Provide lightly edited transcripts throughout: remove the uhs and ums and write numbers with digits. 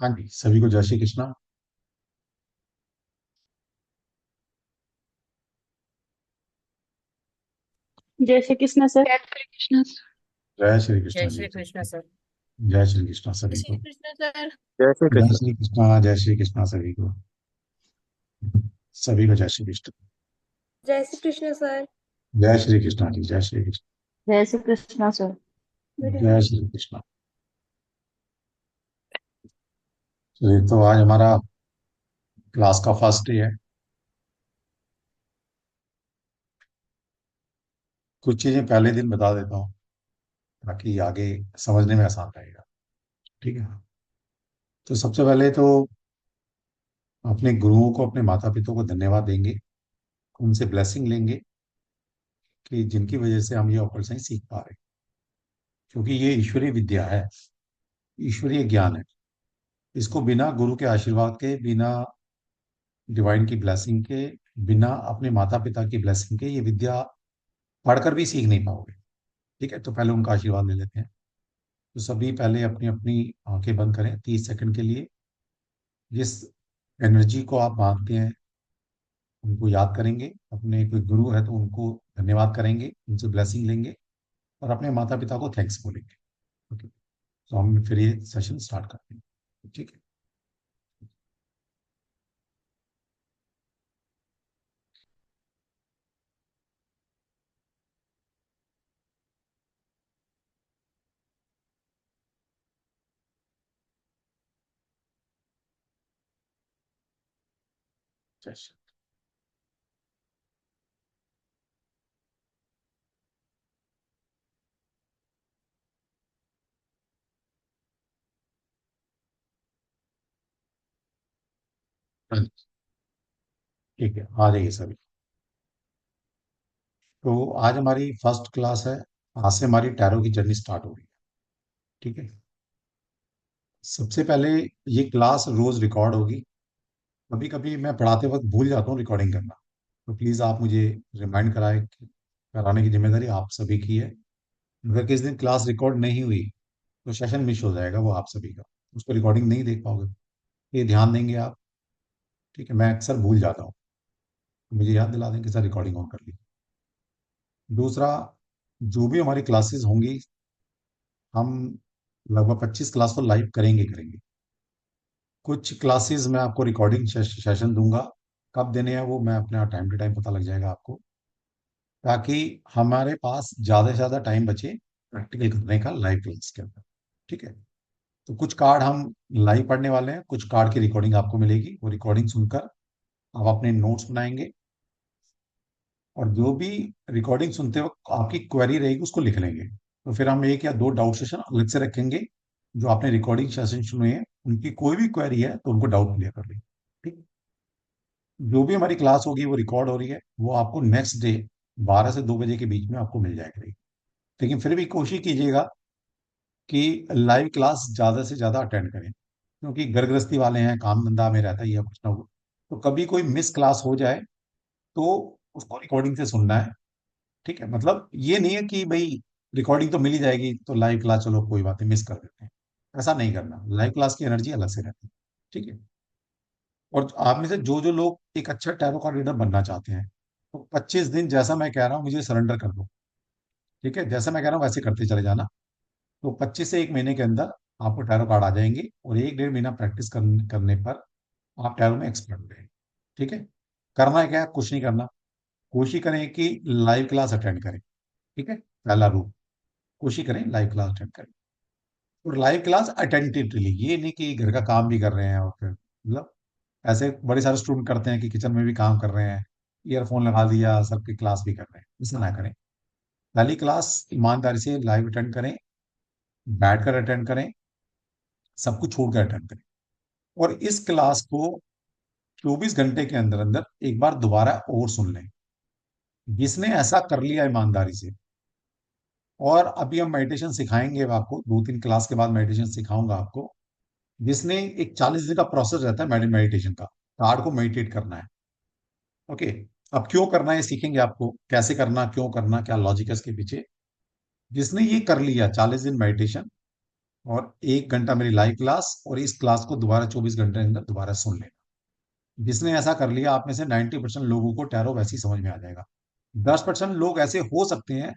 हाँ जी, सभी को जय श्री कृष्णा। जय श्री कृष्ण सर। जय श्री कृष्ण। जय श्री जय कृष्णा जी। श्री कृष्ण सर। जय श्री कृष्णा जय सभी श्री को। कृष्ण सर। जय श्री जय कृष्ण। श्री कृष्णा, जय श्री कृष्णा सभी को। सभी को जय श्री कृष्ण। जय श्री कृष्ण सर। जय श्री कृष्णा जी, जय श्री कृष्ण। जय श्री कृष्ण सर। जय श्री कृष्णा। चलिए, तो आज हमारा क्लास का फर्स्ट डे है। कुछ चीजें पहले दिन बता देता हूँ ताकि आगे समझने में आसान रहेगा। ठीक है। तो सबसे पहले तो अपने गुरुओं को, अपने माता पिता को धन्यवाद देंगे, उनसे ब्लेसिंग लेंगे कि जिनकी वजह से हम ये ऑपरेशन साइंस सीख पा रहे हैं, क्योंकि ये ईश्वरीय विद्या है, ईश्वरीय ज्ञान है। इसको बिना गुरु के आशीर्वाद के, बिना डिवाइन की ब्लेसिंग के, बिना अपने माता पिता की ब्लेसिंग के ये विद्या पढ़कर भी सीख नहीं पाओगे। ठीक है, तो पहले उनका आशीर्वाद ले लेते हैं। तो सभी पहले अपनी अपनी आंखें बंद करें 30 सेकंड के लिए। जिस एनर्जी को आप मानते हैं उनको याद करेंगे, अपने कोई गुरु है तो उनको धन्यवाद करेंगे, उनसे ब्लेसिंग लेंगे और अपने माता पिता को थैंक्स बोलेंगे। ओके, तो हम फिर ये सेशन स्टार्ट करते हैं। ठीक है। सेशन। ठीक है, आ जाइए सभी। तो आज हमारी फर्स्ट क्लास है। आज से हमारी टैरो की जर्नी स्टार्ट हो रही है। ठीक है। सबसे पहले ये क्लास रोज रिकॉर्ड होगी। कभी कभी मैं पढ़ाते वक्त भूल जाता हूँ रिकॉर्डिंग करना, तो प्लीज़ आप मुझे रिमाइंड कराने की जिम्मेदारी आप सभी की है। अगर किस दिन क्लास रिकॉर्ड नहीं हुई तो सेशन मिस हो जाएगा, वो आप सभी का। उसको रिकॉर्डिंग नहीं देख पाओगे। ये ध्यान देंगे आप। ठीक है, मैं अक्सर भूल जाता हूँ, तो मुझे याद दिला दें कि सर रिकॉर्डिंग ऑन कर ली। दूसरा, जो भी हमारी क्लासेस होंगी, हम लगभग 25 क्लास तो लाइव करेंगे करेंगे। कुछ क्लासेस मैं आपको रिकॉर्डिंग सेशन दूंगा। कब देने हैं वो मैं अपने टाइम टू टाइम पता लग जाएगा आपको, ताकि हमारे पास ज़्यादा से ज़्यादा टाइम बचे प्रैक्टिकल करने का लाइव क्लास के अंदर। ठीक है। तो कुछ कार्ड हम लाइव पढ़ने वाले हैं, कुछ कार्ड की रिकॉर्डिंग आपको मिलेगी। वो रिकॉर्डिंग सुनकर आप अपने नोट्स बनाएंगे, और जो भी रिकॉर्डिंग सुनते वक्त आपकी क्वेरी रहेगी उसको लिख लेंगे। तो फिर हम एक या दो डाउट सेशन अलग से रखेंगे। जो आपने रिकॉर्डिंग सेशन सुने हैं उनकी कोई भी क्वेरी है तो उनको डाउट क्लियर कर लेंगे। ठीक। जो भी हमारी क्लास होगी वो रिकॉर्ड हो रही है, वो आपको नेक्स्ट डे 12 से 2 बजे के बीच में आपको मिल जाएगी। लेकिन फिर भी कोशिश कीजिएगा कि लाइव क्लास ज़्यादा से ज़्यादा अटेंड करें, क्योंकि घर गृहस्थी वाले हैं, काम धंधा में रहता ही है कुछ ना कुछ। तो कभी कोई मिस क्लास हो जाए तो उसको रिकॉर्डिंग से सुनना है। ठीक है, मतलब ये नहीं है कि भाई रिकॉर्डिंग तो मिल ही जाएगी तो लाइव क्लास चलो कोई बात नहीं मिस कर देते हैं। ऐसा नहीं करना, लाइव क्लास की एनर्जी अलग से रहती है। ठीक है। और आप में से जो जो लोग एक अच्छा टैरो कार्ड रीडर बनना चाहते हैं, तो 25 दिन जैसा मैं कह रहा हूँ मुझे सरेंडर कर दो। ठीक है, जैसा मैं कह रहा हूँ वैसे करते चले जाना। तो 25 से 1 महीने के अंदर आपको टैरो कार्ड आ जाएंगे, और 1 डेढ़ महीना प्रैक्टिस करने पर आप टैरो में एक्सपर्ट हो जाएंगे। ठीक है। करना है क्या, कुछ नहीं करना। कोशिश करें कि लाइव क्लास अटेंड करें। ठीक है, पहला रूल। कोशिश करें लाइव क्लास अटेंड करें, और लाइव क्लास अटेंटिवली। ये नहीं कि घर का काम भी कर रहे हैं और फिर मतलब ऐसे बड़े सारे स्टूडेंट करते हैं कि किचन में भी काम कर रहे हैं, ईयरफोन लगा दिया, सबकी क्लास भी कर रहे हैं। ऐसा ना करें। पहली क्लास ईमानदारी से लाइव अटेंड करें, बैठकर अटेंड करें, सब कुछ छोड़कर अटेंड करें। और इस क्लास को 24 घंटे के अंदर अंदर एक बार दोबारा और सुन लें। जिसने ऐसा कर लिया ईमानदारी से, और अभी हम मेडिटेशन सिखाएंगे आपको, 2-3 क्लास के बाद मेडिटेशन सिखाऊंगा आपको। जिसने एक 40 दिन का प्रोसेस रहता है मेडिटेशन का, कार्ड को मेडिटेट करना है। ओके। अब क्यों करना है सीखेंगे, आपको कैसे करना, क्यों करना, क्या लॉजिक है इसके पीछे। जिसने ये कर लिया 40 दिन मेडिटेशन, और 1 घंटा मेरी लाइव क्लास, और इस क्लास को दोबारा 24 घंटे के अंदर दोबारा सुन लेना। जिसने ऐसा कर लिया, आप में से 90% लोगों को टैरो वैसे ही समझ में आ जाएगा। 10% लोग ऐसे हो सकते हैं,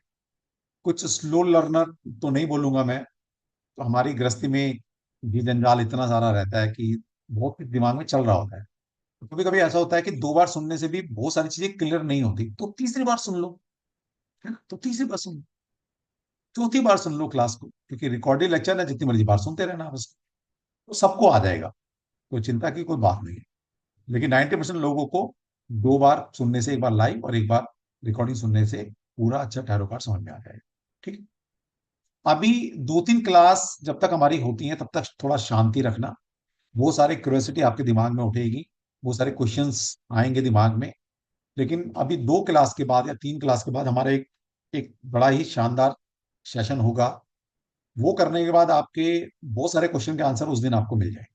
कुछ स्लो लर्नर, तो नहीं बोलूंगा मैं। तो हमारी गृहस्थी में भी जंजाल इतना सारा रहता है कि बहुत कुछ दिमाग में चल रहा होता है। तो कभी कभी ऐसा होता है कि 2 बार सुनने से भी बहुत सारी चीजें क्लियर नहीं होती, तो तीसरी बार सुन लो, है ना? तो तीसरी बार सुन लो, चौथी बार सुन लो क्लास को, क्योंकि रिकॉर्डेड लेक्चर है, जितनी मर्जी बार सुनते रहना बस। तो सबको आ जाएगा, कोई चिंता की कोई बात नहीं है। लेकिन 90% लोगों को 2 बार सुनने से, 1 बार लाइव और 1 बार रिकॉर्डिंग सुनने से, पूरा अच्छा टैरो कार्ड समझ में आ जाएगा। ठीक है। अभी 2-3 क्लास जब तक हमारी होती हैं, तब तक थोड़ा शांति रखना। वो सारे क्यूरियोसिटी आपके दिमाग में उठेगी, वो सारे क्वेश्चंस आएंगे दिमाग में। लेकिन अभी 2 क्लास के बाद या 3 क्लास के बाद हमारा एक एक बड़ा ही शानदार सेशन होगा। वो करने के बाद आपके बहुत सारे क्वेश्चन के आंसर उस दिन आपको मिल जाएंगे।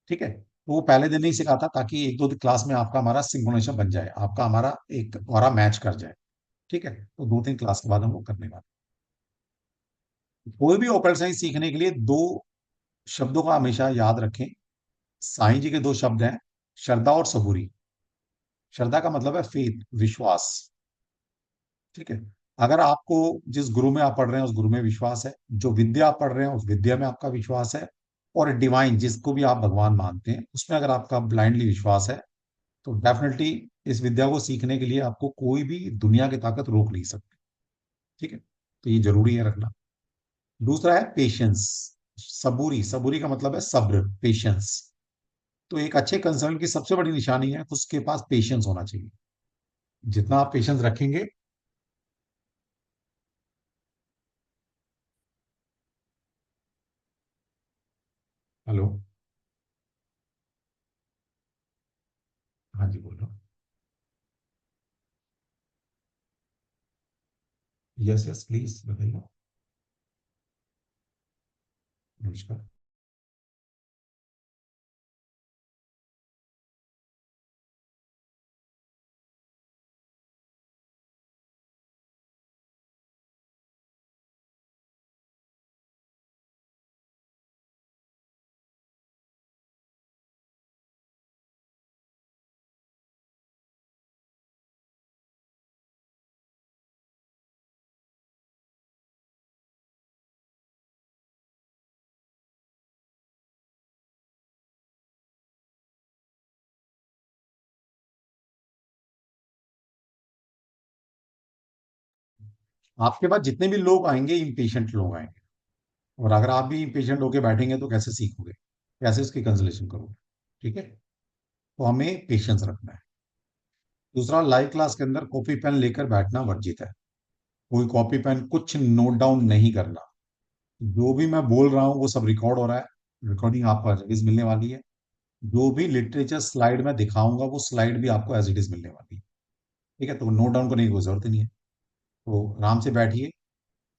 ठीक है। तो वो पहले दिन नहीं सिखाता, ताकि 1-2 क्लास में आपका हमारा सिंक्रोनाइजेशन बन जाए, आपका हमारा एक और मैच कर जाए। ठीक है। तो 2-3 क्लास के बाद हम वो करने वाले हैं। कोई भी ओकल्ट साइंस सीखने के लिए 2 शब्दों का हमेशा याद रखें। साईं जी के 2 शब्द हैं, श्रद्धा और सबूरी। श्रद्धा का मतलब है फेथ, विश्वास। ठीक है। अगर आपको जिस गुरु में आप पढ़ रहे हैं उस गुरु में विश्वास है, जो विद्या आप पढ़ रहे हैं उस विद्या में आपका विश्वास है, और डिवाइन जिसको भी आप भगवान मानते हैं उसमें अगर आपका ब्लाइंडली विश्वास है, तो डेफिनेटली इस विद्या को सीखने के लिए आपको कोई भी दुनिया की ताकत रोक नहीं सकती। ठीक है। तो ये जरूरी है रखना। दूसरा है पेशेंस। सबूरी, सबूरी का मतलब है सब्र, पेशेंस। तो एक अच्छे कंसल्टेंट की सबसे बड़ी निशानी है कि उसके पास पेशेंस होना चाहिए। जितना आप पेशेंस रखेंगे। हेलो। हाँ जी, बोलो। यस यस, प्लीज बताइए। नमस्कार। आपके पास जितने भी लोग आएंगे, इम्पेशेंट लोग आएंगे। और अगर आप भी इम्पेशेंट होके बैठेंगे तो कैसे सीखोगे, कैसे उसकी कंसलेशन करोगे? ठीक है। तो हमें पेशेंस रखना है। दूसरा, लाइव क्लास के अंदर कॉपी पेन लेकर बैठना वर्जित है। कोई कॉपी पेन कुछ नोट डाउन नहीं करना। जो भी मैं बोल रहा हूँ वो सब रिकॉर्ड हो रहा है। रिकॉर्डिंग आपको एज इट इज मिलने वाली है। जो भी लिटरेचर स्लाइड में दिखाऊंगा वो स्लाइड भी आपको एज इट इज मिलने वाली है। ठीक है। तो नोट डाउन करने की कोई जरूरत नहीं है। तो आराम से बैठिए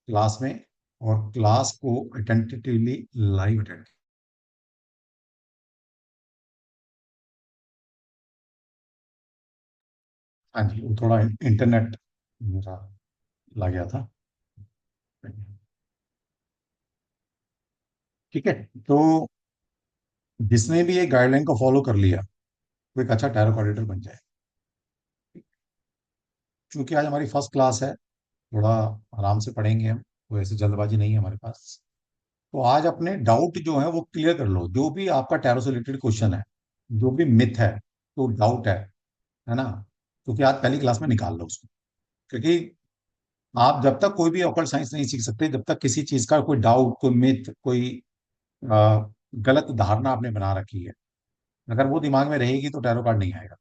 क्लास में, और क्लास को अटेंटिवली लाइव अटेंड। हाँ जी, वो थोड़ा इंटरनेट मेरा ला गया था। ठीक है। तो जिसने भी ये गाइडलाइन को फॉलो कर लिया, वो एक अच्छा टैरो कोऑर्डिनेटर बन जाए। क्योंकि आज हमारी फर्स्ट क्लास है, थोड़ा आराम से पढ़ेंगे हम, कोई ऐसी जल्दबाजी नहीं है हमारे पास। तो आज अपने डाउट जो है वो क्लियर कर लो। जो भी आपका टैरो से रिलेटेड क्वेश्चन है, जो भी मिथ है, तो डाउट है ना? क्योंकि आज पहली क्लास में निकाल लो उसको। क्योंकि आप जब तक कोई भी ऑकल्ट साइंस नहीं सीख सकते, जब तक किसी चीज का कोई डाउट, कोई मिथ, कोई गलत धारणा आपने बना रखी है, अगर वो दिमाग में रहेगी तो टैरो कार्ड नहीं आएगा।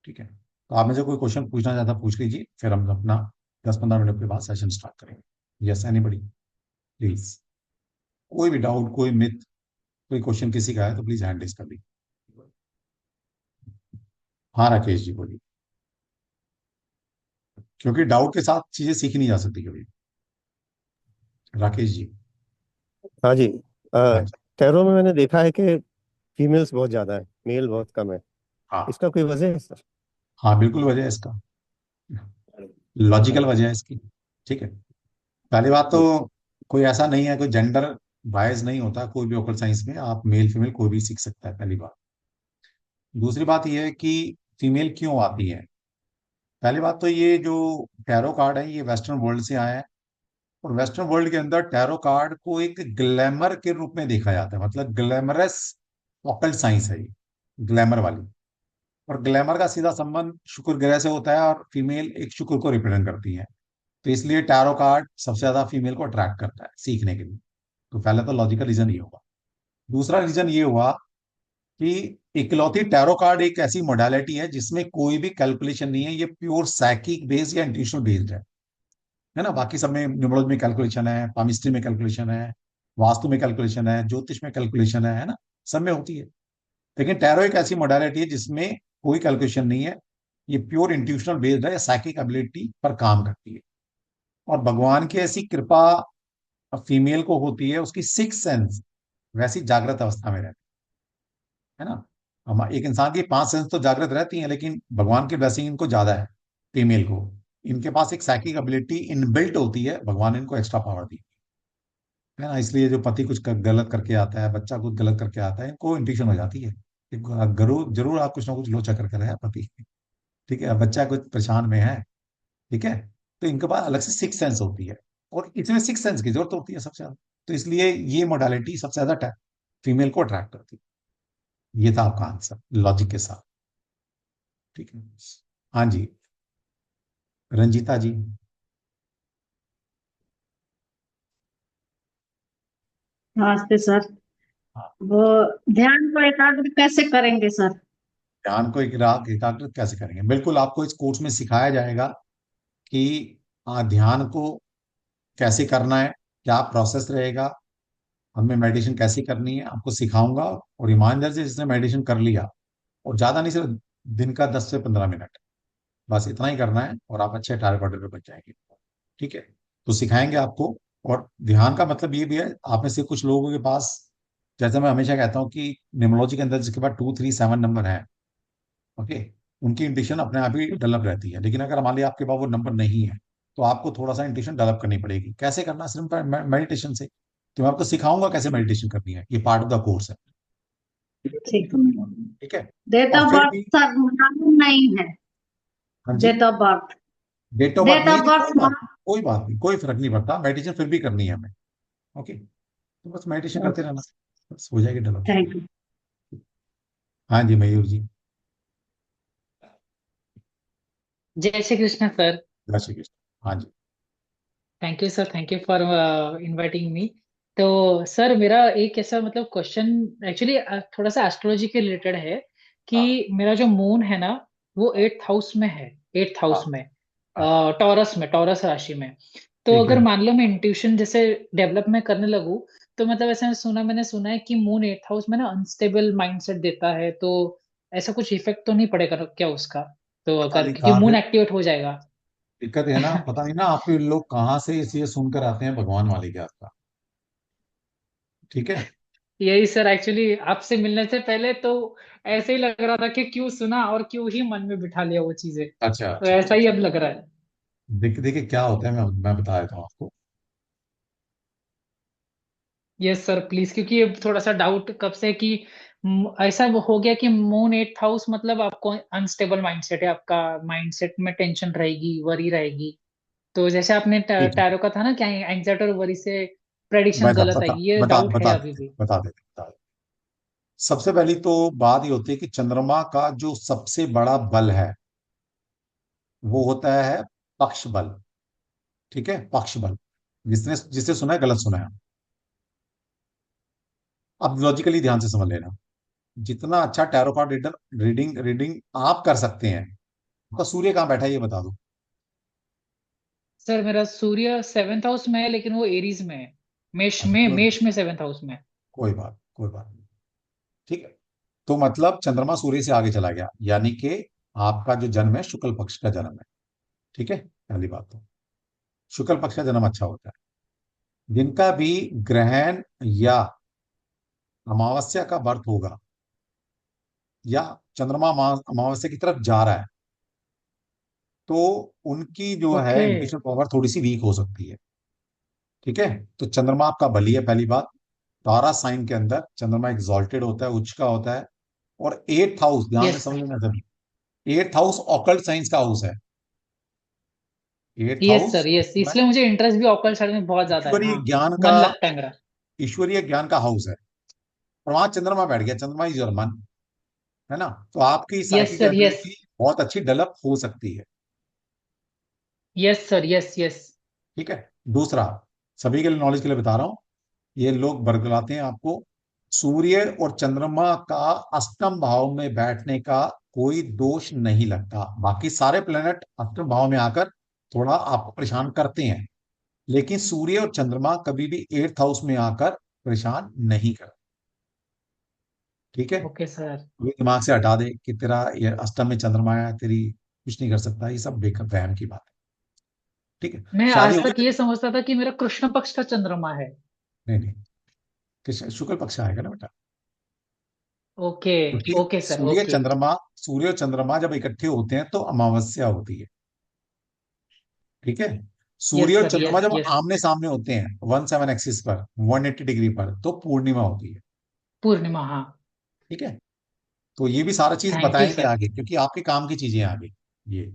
ठीक है। तो आप में से कोई क्वेश्चन पूछना चाहता पूछ लीजिए, फिर हम अपना 10-15 मिनट के बाद सेशन स्टार्ट करेंगे। Yes, anybody, please. कोई भी डाउट, कोई मिथ, कोई क्वेश्चन किसी का है तो प्लीज हैंड रेज कर लीजिए। हाँ राकेश जी, बोलिए। क्योंकि डाउट के साथ चीजें सीखी नहीं जा सकती कभी। राकेश जी। हाँ जी। हाँ जी। टैरो में मैंने देखा है कि फीमेल्स बहुत ज्यादा है, मेल बहुत कम है। हाँ इसका कोई वजह है सर? हाँ, बिल्कुल वजह है इसका, लॉजिकल अच्छा। वजह है इसकी। ठीक है। पहली बात तो जी। कोई ऐसा नहीं है, कोई जेंडर बायस नहीं होता कोई भी ओकल्ट साइंस में, आप मेल फीमेल कोई भी सीख सकता है, पहली बात। दूसरी बात यह है कि फीमेल क्यों आती है। पहली बात तो ये जो टैरो कार्ड है ये वेस्टर्न वर्ल्ड से आया है, और वेस्टर्न वर्ल्ड के अंदर टैरो कार्ड को एक ग्लैमर के रूप में देखा जाता है, मतलब ग्लैमरस ऑकल्ट साइंस है ये, ग्लैमर वाली। और ग्लैमर का सीधा संबंध शुक्र ग्रह से होता है, और फीमेल एक शुक्र को रिप्रेजेंट करती है। तो इसलिए टैरो कार्ड सबसे ज्यादा फीमेल को अट्रैक्ट करता है सीखने के लिए। तो पहले तो लॉजिकल रीजन ये होगा। दूसरा रीजन ये हुआ कि इकलौती टैरो कार्ड एक ऐसी मोडालिटी है जिसमें कोई भी कैलकुलेशन नहीं है, ये प्योर साइकिक बेस्ड या इंट्यूशनल बेस्ड है ना। बाकी सब में न्यूमरोलॉजी में कैलकुलेशन है, पामिस्ट्री में कैलकुलेशन है, वास्तु में कैलकुलेशन है, ज्योतिष में कैलकुलेशन है ना, सब में होती है। लेकिन टैरो एक ऐसी मोडालिटी है जिसमें कोई कैलकुलेशन नहीं है, ये प्योर इंट्यूशनल बेस्ड है या साइकिक एबिलिटी पर काम करती है। और भगवान की ऐसी कृपा फीमेल को होती है, उसकी सिक्स सेंस वैसी जागृत अवस्था में रहती है ना। हम एक इंसान की पांच सेंस तो जागृत रहती हैं, लेकिन भगवान की ब्लेसिंग इनको ज्यादा है, फीमेल को। इनके पास एक साइकिक एबिलिटी इनबिल्ट होती है, भगवान ने इनको एक्स्ट्रा पावर दी है ना। इसलिए जो पति कुछ गलत करके आता है, बच्चा कुछ गलत करके आता है, इनको इंट्यूशन हो जाती है कि जरूर जरूर आप कुछ ना कुछ लोचा करके रहे हैं पति, ठीक है, बच्चा कुछ परेशान में है, ठीक है। तो इनके पास अलग से सिक्स सेंस होती है, और इसमें सिक्स सेंस की जरूरत होती है सबसे ज्यादा। तो इसलिए ये मोडालिटी सबसे ज्यादा फीमेल को अट्रैक्ट करती है। ये था आपका आंसर लॉजिक के साथ, ठीक है। हाँ जी, रंजीता जी। नमस्ते सर। हाँ, वो ध्यान को एकाग्र कैसे करेंगे सर? ध्यान को एकाग्र कैसे करेंगे, बिल्कुल आपको इस कोर्स में सिखाया जाएगा कि ध्यान को कैसे करना है, क्या प्रोसेस रहेगा, हमें मेडिटेशन कैसे करनी है आपको सिखाऊंगा। और ईमानदार से जिसने मेडिटेशन कर लिया, और ज्यादा नहीं, सिर्फ दिन का 10 से 15 मिनट, बस इतना ही करना है, और आप अच्छे टारगेट ऑर्डर पे बच जाएंगे, ठीक है। तो सिखाएंगे आपको। और ध्यान का मतलब ये भी है, आप में से कुछ लोगों के पास, जैसे मैं हमेशा कहता हूँ कि न्यूमरोलॉजी के अंदर जिसके पास 2 3 7 नंबर है, ओके, उनकी इंट्यूशन अपने आप ही डेवलप रहती है। लेकिन अगर मान लिया आपके पास वो नंबर नहीं है, तो आपको थोड़ा सा इंट्यूशन डेवलप करनी पड़ेगी। कैसे करना, सिर्फ मेडिटेशन से। तो मैं आपको सिखाऊंगा कैसे मेडिटेशन करनी है, ये पार्ट ऑफ द कोर्स है, ठीक। ठीक है। डेट और ऑफ फिर बर्थ भी, सर मालूम नहीं है। हाँ जी, date of birth. Date of birth date नहीं ऑफ है, बर्थ। कोई बात नहीं, कोई फर्क नहीं पड़ता, मेडिटेशन फिर भी करनी है हमें, ओके। तो बस मेडिटेशन करते रहना, बस हो जाएगी डेवलप। Thank you. हाँ जी, मयूर जी। जय श्री कृष्ण सर। जय श्री कृष्ण। हाँ जी। Thank you sir, thank you for inviting me. तो सर मेरा एक ऐसा मतलब क्वेश्चन एक्चुअली थोड़ा सा एस्ट्रोलॉजी के रिलेटेड है कि हाँ मेरा जो मून है ना वो हाँ 8th हाउस में है। 8th हाउस हाँ में, हाँ, टॉरस में, टॉरस राशि में। तो ठीक अगर है। मान लो मैं इंट्यूशन जैसे डेवलप मैं करने लगूँ, तो मतलब ऐसा मैंने सुना है कि मून 8th हाउस में ना अनस्टेबल माइंडसेट देता है। तो ऐसा कुछ इफेक्ट तो नहीं पड़ेगा क्या उसका? तो पता अगर नहीं क्योंकि कहाँ मून से एक्टिवेट हो जाएगा। दिक्कत है ना, पता नहीं ना आपके लोग कहाँ से ये सुनकर आते हैं भगवान वाले के आपका, ठीक है। यही सर, एक्चुअली आपसे मिलने से पहले तो ऐसे ही लग रहा था कि क्यों सुना और क्यों ही मन में बिठा लिया वो चीजें। अच्छा तो अच्छा अच्छा ऐसा ही अच्छा। अब लग रहा है। देखिए क्या होता है, मैं बता देता हूँ आपको। यस सर प्लीज, क्योंकि अब थोड़ा सा डाउट कब से कि ऐसा वो हो गया कि मून 8th हाउस मतलब आपको अनस्टेबल माइंडसेट है, आपका माइंडसेट में टेंशन रहेगी, वरी रहेगी। तो जैसे आपने ठीक है, टैरो का था ना क्या एंग्जाइटी और वरी से प्रेडिक्शन मैं गलत आएगी, ये डाउट है बता अभी देते भी। बता देते। सबसे पहली तो बात ये होती है कि चंद्रमा का जो सबसे बड़ा बल है वो होता है पक्ष बल, ठीक है, पक्ष बल। जिसे सुना है गलत सुना है। अब लॉजिकली ध्यान से समझ लेना, जितना अच्छा टैरो कार्ड रीडिंग रीडिंग आप कर सकते हैं, तो सूर्य कहाँ बैठा है ये बता दो। सर मेरा सूर्य 7th हाउस में है, लेकिन वो एरीज में है। मेष अच्छा, में, मेष में 7th हाउस में। कोई बात नहीं, ठीक है। तो मतलब चंद्रमा सूर्य से आगे चला गया, यानी कि आपका जो जन्म है शुक्ल पक्ष का जन्म है, ठीक है। पहली बात तो शुक्ल पक्ष का जन्म अच्छा होता है। जिनका भी ग्रहण या अमावस्या का बर्थ होगा, या चंद्रमा अमावस्या की तरफ जा रहा है, तो उनकी जो है ओके। इंट्यूशन पावर थोड़ी सी वीक हो सकती है, ठीक है। तो चंद्रमा आपका बली है, पहली बात। तारा साइन के अंदर चंद्रमा एग्जॉल्टेड होता है, उच्च का होता है। और एट्थ हाउस, ध्यान से यस सर, समझना सभी, एट्थ हाउस ऑकल्ट साइंस का हाउस है। Eighth yes house sir, yes, इसलिए मुझे इंटरेस्ट भी ऑकल्ट साइड में बहुत ज्यादा है। ईश्वरीय हाँ, ज्ञान का, मन लगता है मेरा। ईश्वरीय ज्ञान का हाउस है। और वहां चंद्रमा बैठ गया, चंद्रमा इज योर मन, है ना। तो आपकी yes psychic sir, yes, ability बहुत अच्छी डेवलप हो सकती है। Yes sir, yes, yes. ठीक है। दूसरा, सभी के लिए नॉलेज के लिए बता रहा हूं, ये लोग बरगलाते हैं आपको, सूर्य और चंद्रमा का अष्टम भाव में बैठने का कोई दोष नहीं लगता। बाकी सारे प्लेनेट अष्टम भाव में आकर थोड़ा आपको परेशान करते हैं, लेकिन सूर्य और चंद्रमा कभी भी एट्थ हाउस में आकर परेशान नहीं करते। ठीक है। Okay sir. ये दिमाग से हटा दे कि तेरा ये अष्टम में चंद्रमा है, तेरी कुछ नहीं कर सकता, ये सब बेकार वहम की बात है। ठीक है। मैं शादी आज होगी तक तेरी? ये समझता था कि मेरा कृष्ण पक्ष का चंद्रमा है। नहीं नहीं, कृष्ण शुक्ल पक्ष आएगा ना बेटा। ओके, क्योंकि ओके सर, ओके। सूर्य और चंद्रमा जब इकट्ठे होते हैं तो अमावस्या होती है। ठीक है। सूर्य यस और सर, चंद्रमा यस, जब यस। आमने सामने होते हैं 17 एक्सिस पर, 180 डिग्री पर, तो पूर्णिमा होती है। पूर्णिमा, हाँ। ठीक है। तो ये भी सारा चीज थैंक यू बताएंगे सर। आगे, क्योंकि आपके काम की चीजें हैं आगे ये।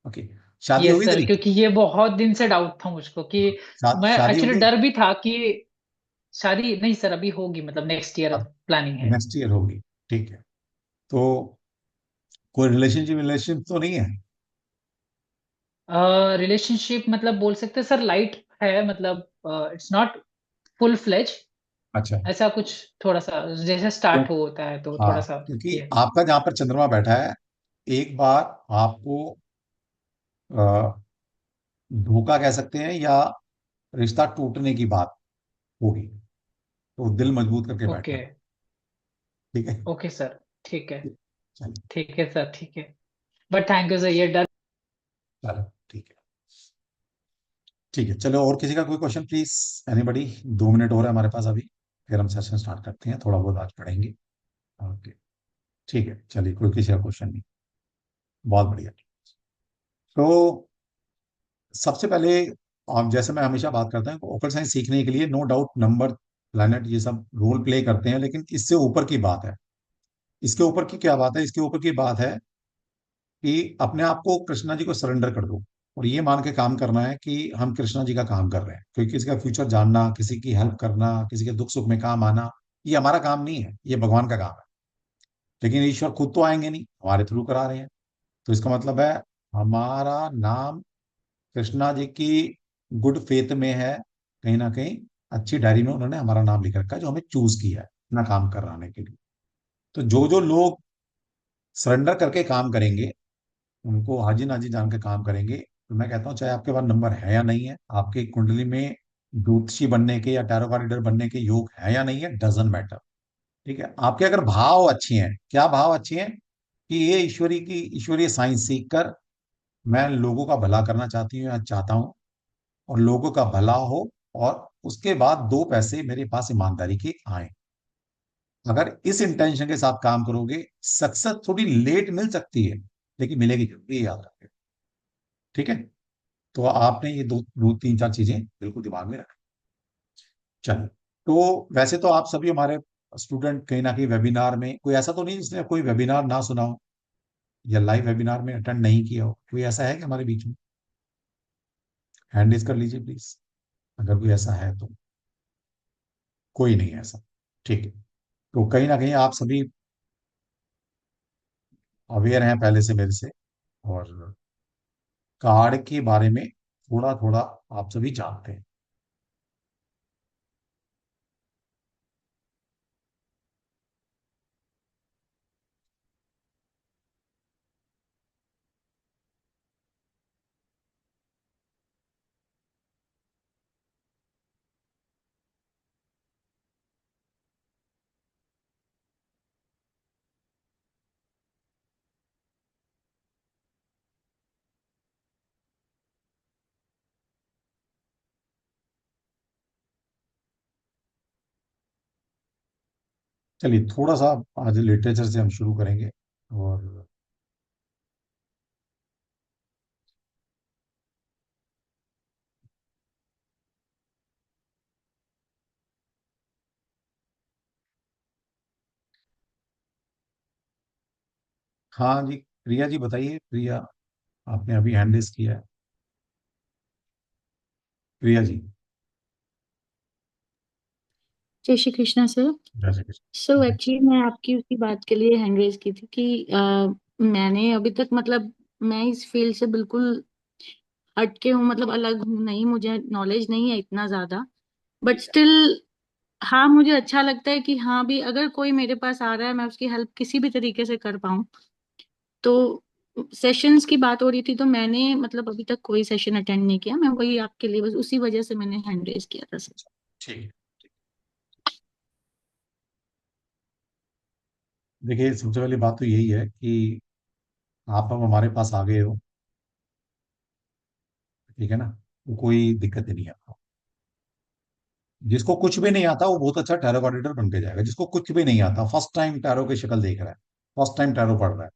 ओके। शादी यस होगी सर, तेरी? क्योंकि ये बहुत दिन से डाउट था मुझको कि मैं शादी एक्चुअली होगी? डर भी था कि शादी नहीं सर अभी होगी, मतलब नेक्स्ट ईयर अब प्लानिंग है। नेक्स्ट ईयर होगी। ठीक है। तो कोई रिलेशनशिप रिलेशन तो नहीं है? रिलेशनशिप मतलब बोल सकते हैं सर, लाइट है, मतलब इट्स नॉट फुल फ्लेज, अच्छा। ऐसा कुछ, थोड़ा सा जैसे तो स्टार्ट होता है तो हाँ, थोड़ा सा क्योंकि ये। आपका जहां पर चंद्रमा बैठा है, एक बार आपको अ, धोखा कह सकते हैं या रिश्ता टूटने की बात होगी, तो दिल मजबूत करके ओके, बैठना। ठीक है। ओके सर, ठीक है, चलिए। ठीक है सर, ठीक है। बट थैंक यू सर, ये डर। चलो ठीक है। ठीक है, चलो और किसी का कोई क्वेश्चन प्लीज, एनीबडी? 2 मिनट और है हमारे पास अभी, फिर हम सेशन स्टार्ट करते हैं, थोड़ा बहुत आज पढ़ेंगे। ओके। ठीक है, चलिए, कोई किसी का क्वेश्चन नहीं? बहुत बढ़िया। तो सबसे पहले, जैसे मैं हमेशा बात करता हूँ, ओकल साइंस सीखने के लिए नो डाउट नंबर, प्लैनेट, ये सब रोल प्ले करते हैं, लेकिन इससे ऊपर की बात है। इसके ऊपर की क्या बात है? इसके ऊपर की बात है कि अपने आप को कृष्णा जी को सरेंडर कर दो, और ये मान के काम करना है कि हम कृष्णा जी का काम कर रहे हैं। कोई किसी का फ्यूचर जानना, किसी की हेल्प करना, किसी के दुख सुख में काम आना, ये हमारा काम नहीं है, ये भगवान का काम है। लेकिन ईश्वर खुद तो आएंगे नहीं, हमारे थ्रू करा रहे हैं। तो इसका मतलब है हमारा नाम कृष्णा जी की गुड फेथ में है, कहीं ना कहीं अच्छी डायरी में उन्होंने हमारा नाम लिख रखा है, जो हमें चूज किया है अपना काम कराने के लिए। तो जो जो लोग सरेंडर करके काम करेंगे, उनको हाजी नाजी जान के काम करेंगे, तो मैं कहता हूँ चाहे आपके पास नंबर है या नहीं है, आपकी कुंडली में ज्योतिषी बनने के या टैरो कार्ड रीडर बनने के योग है या नहीं है, डजंट मैटर। ठीक है। आपके अगर भाव अच्छे हैं, क्या भाव अच्छे हैं? कि ये ईश्वरीय साइंस सीख कर मैं लोगों का भला करना चाहती हूँ या चाहता हूँ, और लोगों का भला हो, और उसके बाद 2 पैसे मेरे पास ईमानदारी के आए। अगर इस इंटेंशन के साथ काम करोगे, सक्सेस थोड़ी लेट मिल सकती है, लेकिन मिलेगी जरूर, ये याद रखें। ठीक है। तो आपने ये दो दो तीन चार चीजें बिल्कुल दिमाग में रखें। चलिए। तो वैसे तो आप सभी हमारे स्टूडेंट, कहीं ना कहीं वेबिनार में कोई ऐसा तो नहीं जिसने कोई वेबिनार ना सुना हो, या लाइव वेबिनार में अटेंड नहीं किया हो? कोई ऐसा है कि हमारे बीच में? हैंड रेज कर लीजिए प्लीज, अगर कोई ऐसा है तो। कोई नहीं है ऐसा। ठीक है। तो कहीं ना कहीं आप सभी अवेयर हैं पहले से मेरे से, और कार्ड के बारे में थोड़ा थोड़ा आप सभी जानते हैं। चलिए, थोड़ा सा आज लिटरेचर से हम शुरू करेंगे। और हाँ जी, प्रिया जी बताइए। प्रिया, आपने अभी हैंड रेस किया है। प्रिया जी। जय श्री कृष्णा सर। जय श्री सो कृष्ण। एक्चुअली मैं आपकी उसी बात के लिए हैंड रेज की थी कि मैंने अभी तक मतलब मैं इस फील्ड से बिल्कुल हटके हूँ, मतलब अलग हूँ, नहीं मुझे नॉलेज नहीं है इतना ज्यादा, बट स्टिल हाँ मुझे अच्छा लगता है कि हाँ भी अगर कोई मेरे पास आ रहा है मैं उसकी हेल्प किसी भी तरीके से कर पाऊँ। तो सेशंस की बात हो रही थी तो मैंने मतलब अभी तक कोई सेशन अटेंड नहीं किया, मैं वही आपके लिए बस उसी वजह से मैंने हैंड रेज किया था सर। ठीक है। देखिए, सबसे पहली बात तो यही है कि आप अब हमारे पास आ गए हो, ठीक है ना। तो कोई दिक्कत ही नहीं है आपको। जिसको कुछ भी नहीं आता वो बहुत अच्छा टैरो ऑडिटर बन के जाएगा। जिसको कुछ भी नहीं आता, फर्स्ट टाइम टैरो की शक्ल देख रहा है, फर्स्ट टाइम टैरो पढ़ रहा है,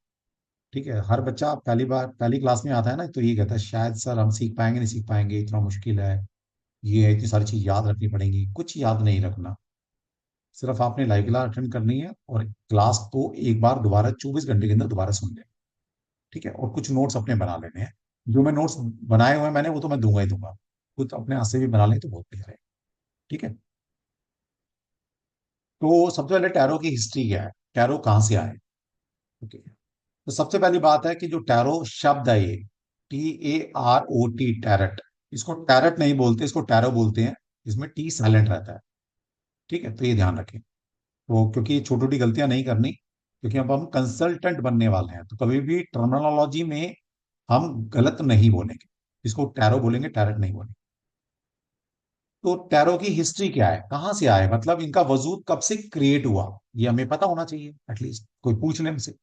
ठीक है। हर बच्चा पहली बार पहली क्लास में आता है ना, तो ये कहता है शायद सर हम सीख पाएंगे नहीं सीख पाएंगे, इतना मुश्किल है, ये है, इतनी सारी चीज याद रखनी पड़ेंगी। कुछ याद नहीं रखना, सिर्फ आपने लाइव क्लास अटेंड करनी है और क्लास को एक बार दोबारा 24 घंटे के अंदर दोबारा सुन लेना, ठीक है। और कुछ नोट्स अपने बना लेने हैं। जो मैं नोट्स बनाए हुए हैं मैंने, वो तो मैं दूंगा ही दूंगा। खुद अपने हाथ से भी बना लें तो बहुत बेहतर है, ठीक है। तो सबसे पहले टैरो की हिस्ट्री क्या है, टैरो कहाँ से आए। ओके, तो सबसे पहली बात है कि जो टैरो शब्द है, ये TAROT, टैरट, इसको टैरट नहीं बोलते, इसको टैरो बोलते हैं। इसमें टी साइलेंट रहता है, ठीक है। तो ये ध्यान रखें। तो क्योंकि छोटी छोटी गलतियां नहीं करनी, क्योंकि अब हम कंसल्टेंट बनने वाले हैं, तो कभी भी टर्मिनोलॉजी में हम गलत नहीं बोलेंगे। इसको टैरो बोलेंगे, टैरट नहीं बोलेंगे। तो टैरो की हिस्ट्री क्या है, कहाँ से आए, मतलब इनका वजूद कब से क्रिएट हुआ, ये हमें पता होना चाहिए। एटलीस्ट कोई पूछ ले हमसे।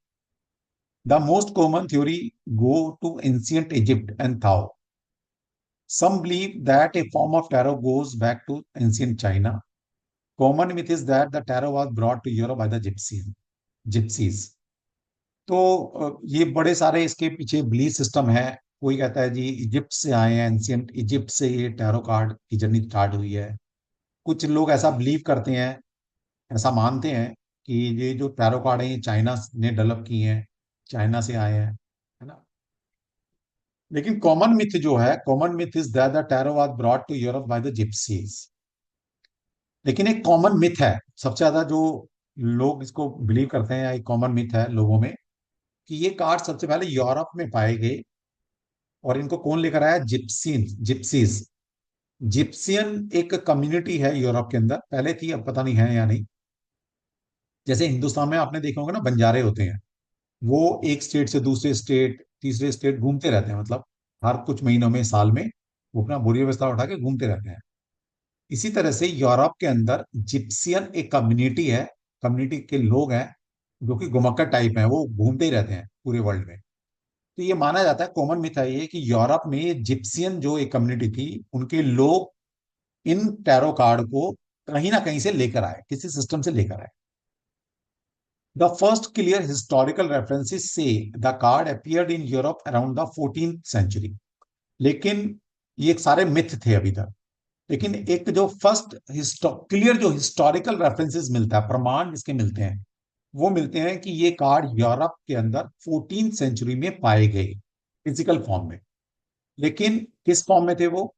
The most common theory go to ancient Egypt and Tao. Some believe that a form of tarot goes back to ancient China. Common myth is that the tarot was brought to Europe by the gypsies. तो ये बड़े सारे इसके पीछे belief system है। कोई कहता है जी इजिप्ट से आए हैं, एंशियंट इजिप्ट से ये टैरो कार्ड की जर्नी स्टार्ट हुई है। कुछ लोग ऐसा बिलीव करते हैं, ऐसा मानते हैं कि ये जो टैरो कार्ड है ये चाइना ने डेवलप किए हैं, चाइना से आए हैं, है ना। लेकिन कॉमन मिथ जो है, common myth is that the tarot was brought to Europe by the gypsies. लेकिन एक कॉमन मिथ है, सबसे ज्यादा जो लोग इसको बिलीव करते हैं, या एक कॉमन मिथ है लोगों में, कि ये कार्ड सबसे पहले यूरोप में पाए गए। और इनको कौन लेकर आया, जिप्सीज। जिप्सियन एक कम्युनिटी है यूरोप के अंदर, पहले थी, अब पता नहीं है या नहीं। जैसे हिंदुस्तान में आपने देखा होगा ना, बंजारे होते हैं, वो एक स्टेट से दूसरे स्टेट, तीसरे स्टेट घूमते रहते हैं, मतलब हर कुछ महीनों में, साल में वो अपना बोरी व्यवस्था उठा के घूमते रहते हैं। इसी तरह से यूरोप के अंदर जिप्सियन एक कम्युनिटी है, कम्युनिटी के लोग हैं जो कि घुमक्कड़ टाइप हैं, वो घूमते ही रहते हैं पूरे वर्ल्ड में। तो ये माना जाता है, कॉमन मिथ है ये, कि यूरोप में जिप्सियन जो एक कम्युनिटी थी, उनके लोग इन टैरो कार्ड को कहीं ना कहीं से लेकर आए, किसी सिस्टम से लेकर आए। The first clear historical references से the card appeared in Europe around the 14th century. लेकिन ये सारे मिथ थे अभी तक। लेकिन एक जो फर्स्ट क्लियर जो हिस्टोरिकल रेफरेंसेस मिलता है, प्रमाण जिसके मिलते हैं, वो मिलते हैं कि ये कार्ड यूरोप के अंदर 14th सेंचुरी में पाए गए, फिजिकल फॉर्म में। लेकिन किस फॉर्म में थे वो,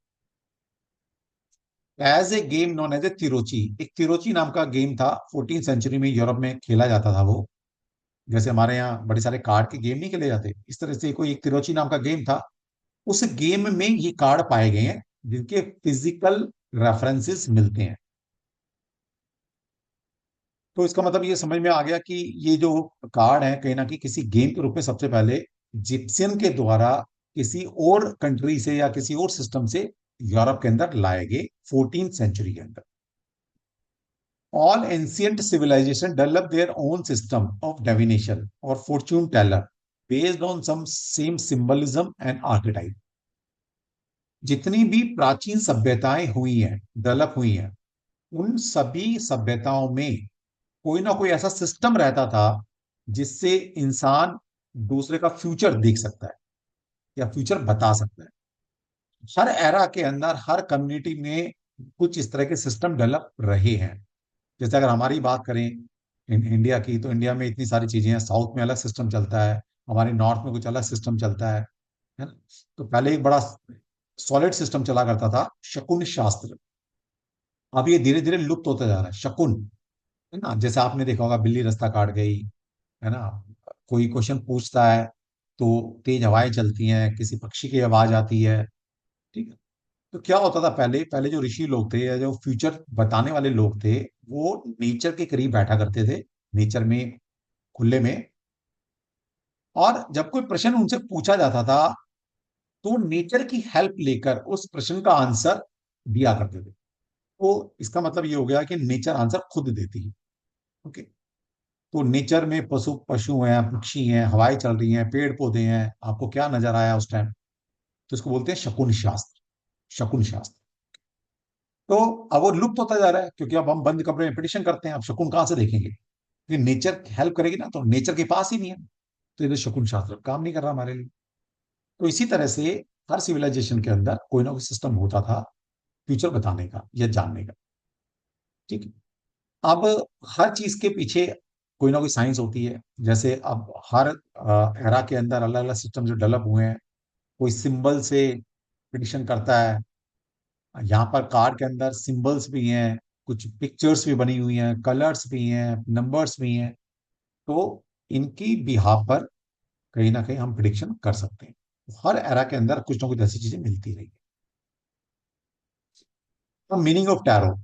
as a game known as a tarocchi. एक तिरोची नाम का गेम था, 14th सेंचुरी में यूरोप में खेला जाता था वो। जैसे हमारे यहाँ बड़े सारे कार्ड के गेम नहीं खेले जाते, इस तरह से कोई एक तिरोची नाम का गेम था। उस गेम में ये कार्ड पाए गए हैं, जिनके फिजिकल रेफरेंसेस मिलते हैं। तो इसका मतलब ये समझ में आ गया कि ये जो कार्ड है कहीं ना कहीं किसी गेम के रूप में सबसे पहले जिप्सियन के द्वारा किसी और कंट्री से या किसी और सिस्टम से यूरोप के अंदर लाए गए, 14th सेंचुरी के अंदर। All ancient civilisation develop their own system of divination और fortune teller based on some same symbolism and archetype. जितनी भी प्राचीन सभ्यताएं हुई हैं, डेवलप हुई हैं, उन सभी सभ्यताओं में कोई ना कोई ऐसा सिस्टम रहता था जिससे इंसान दूसरे का फ्यूचर देख सकता है या फ्यूचर बता सकता है। हर एरा के अंदर हर कम्युनिटी में कुछ इस तरह के सिस्टम डेवलप रहे हैं। जैसे अगर हमारी बात करें, इंडिया की, तो इंडिया में इतनी सारी चीजें हैं, साउथ में अलग सिस्टम चलता है, हमारे नॉर्थ में कुछ अलग सिस्टम चलता है ना। तो पहले एक बड़ा सॉलिड सिस्टम चला करता था, शकुन शास्त्र। अब ये धीरे धीरे लुप्त होता जा रहा है, शकुन, है ना। जैसे आपने देखा होगा, बिल्ली रास्ता काट गई, है ना, कोई क्वेश्चन पूछता है तो तेज हवाएं चलती हैं, किसी पक्षी की आवाज आती है, ठीक है। तो क्या होता था, पहले पहले जो ऋषि लोग थे या जो फ्यूचर बताने वाले लोग थे, वो नेचर के करीब बैठा करते थे, नेचर में, खुले में। और जब कोई प्रश्न उनसे पूछा जाता था तो नेचर की हेल्प लेकर उस प्रश्न का आंसर दिया करते थे। तो इसका मतलब ये हो गया कि नेचर आंसर खुद देती है। ओके। तो नेचर में पशु पशु हैं, पक्षी हैं, हवाएं चल रही हैं, पेड़ पौधे हैं, आपको क्या नजर आया उस टाइम, तो इसको बोलते हैं शकुन शास्त्र, शकुन शास्त्र। तो अब वो लुप्त होता जा रहा है, क्योंकि अब हम बंद कमरे में पिटिशन करते हैं, अब शकुन कहाँ से देखेंगे, क्योंकि नेचर हेल्प करेगी ना, तो नेचर के पास ही नहीं है, तो ये तो शकुन शास्त्र काम नहीं कर रहा हमारे लिए। तो इसी तरह से हर सिविलाइजेशन के अंदर कोई ना कोई सिस्टम होता था फ्यूचर बताने का या जानने का, ठीक है। अब हर चीज के पीछे कोई ना कोई साइंस होती है। जैसे अब हर एरा के अंदर अलग अलग सिस्टम जो डेवलप हुए हैं, कोई सिंबल से प्रिडिक्शन करता है। यहाँ पर कार्ड के अंदर सिंबल्स भी हैं, कुछ पिक्चर्स भी बनी हुई हैं, कलर्स भी हैं, नंबर्स भी हैं। तो इनकी बिहाफ पर कहीं ना कहीं हम प्रिडिक्शन कर सकते हैं। हर एरा के अंदर कुछ ना कुछ ऐसी चीजें मिलती रही। तो meaning of tarot,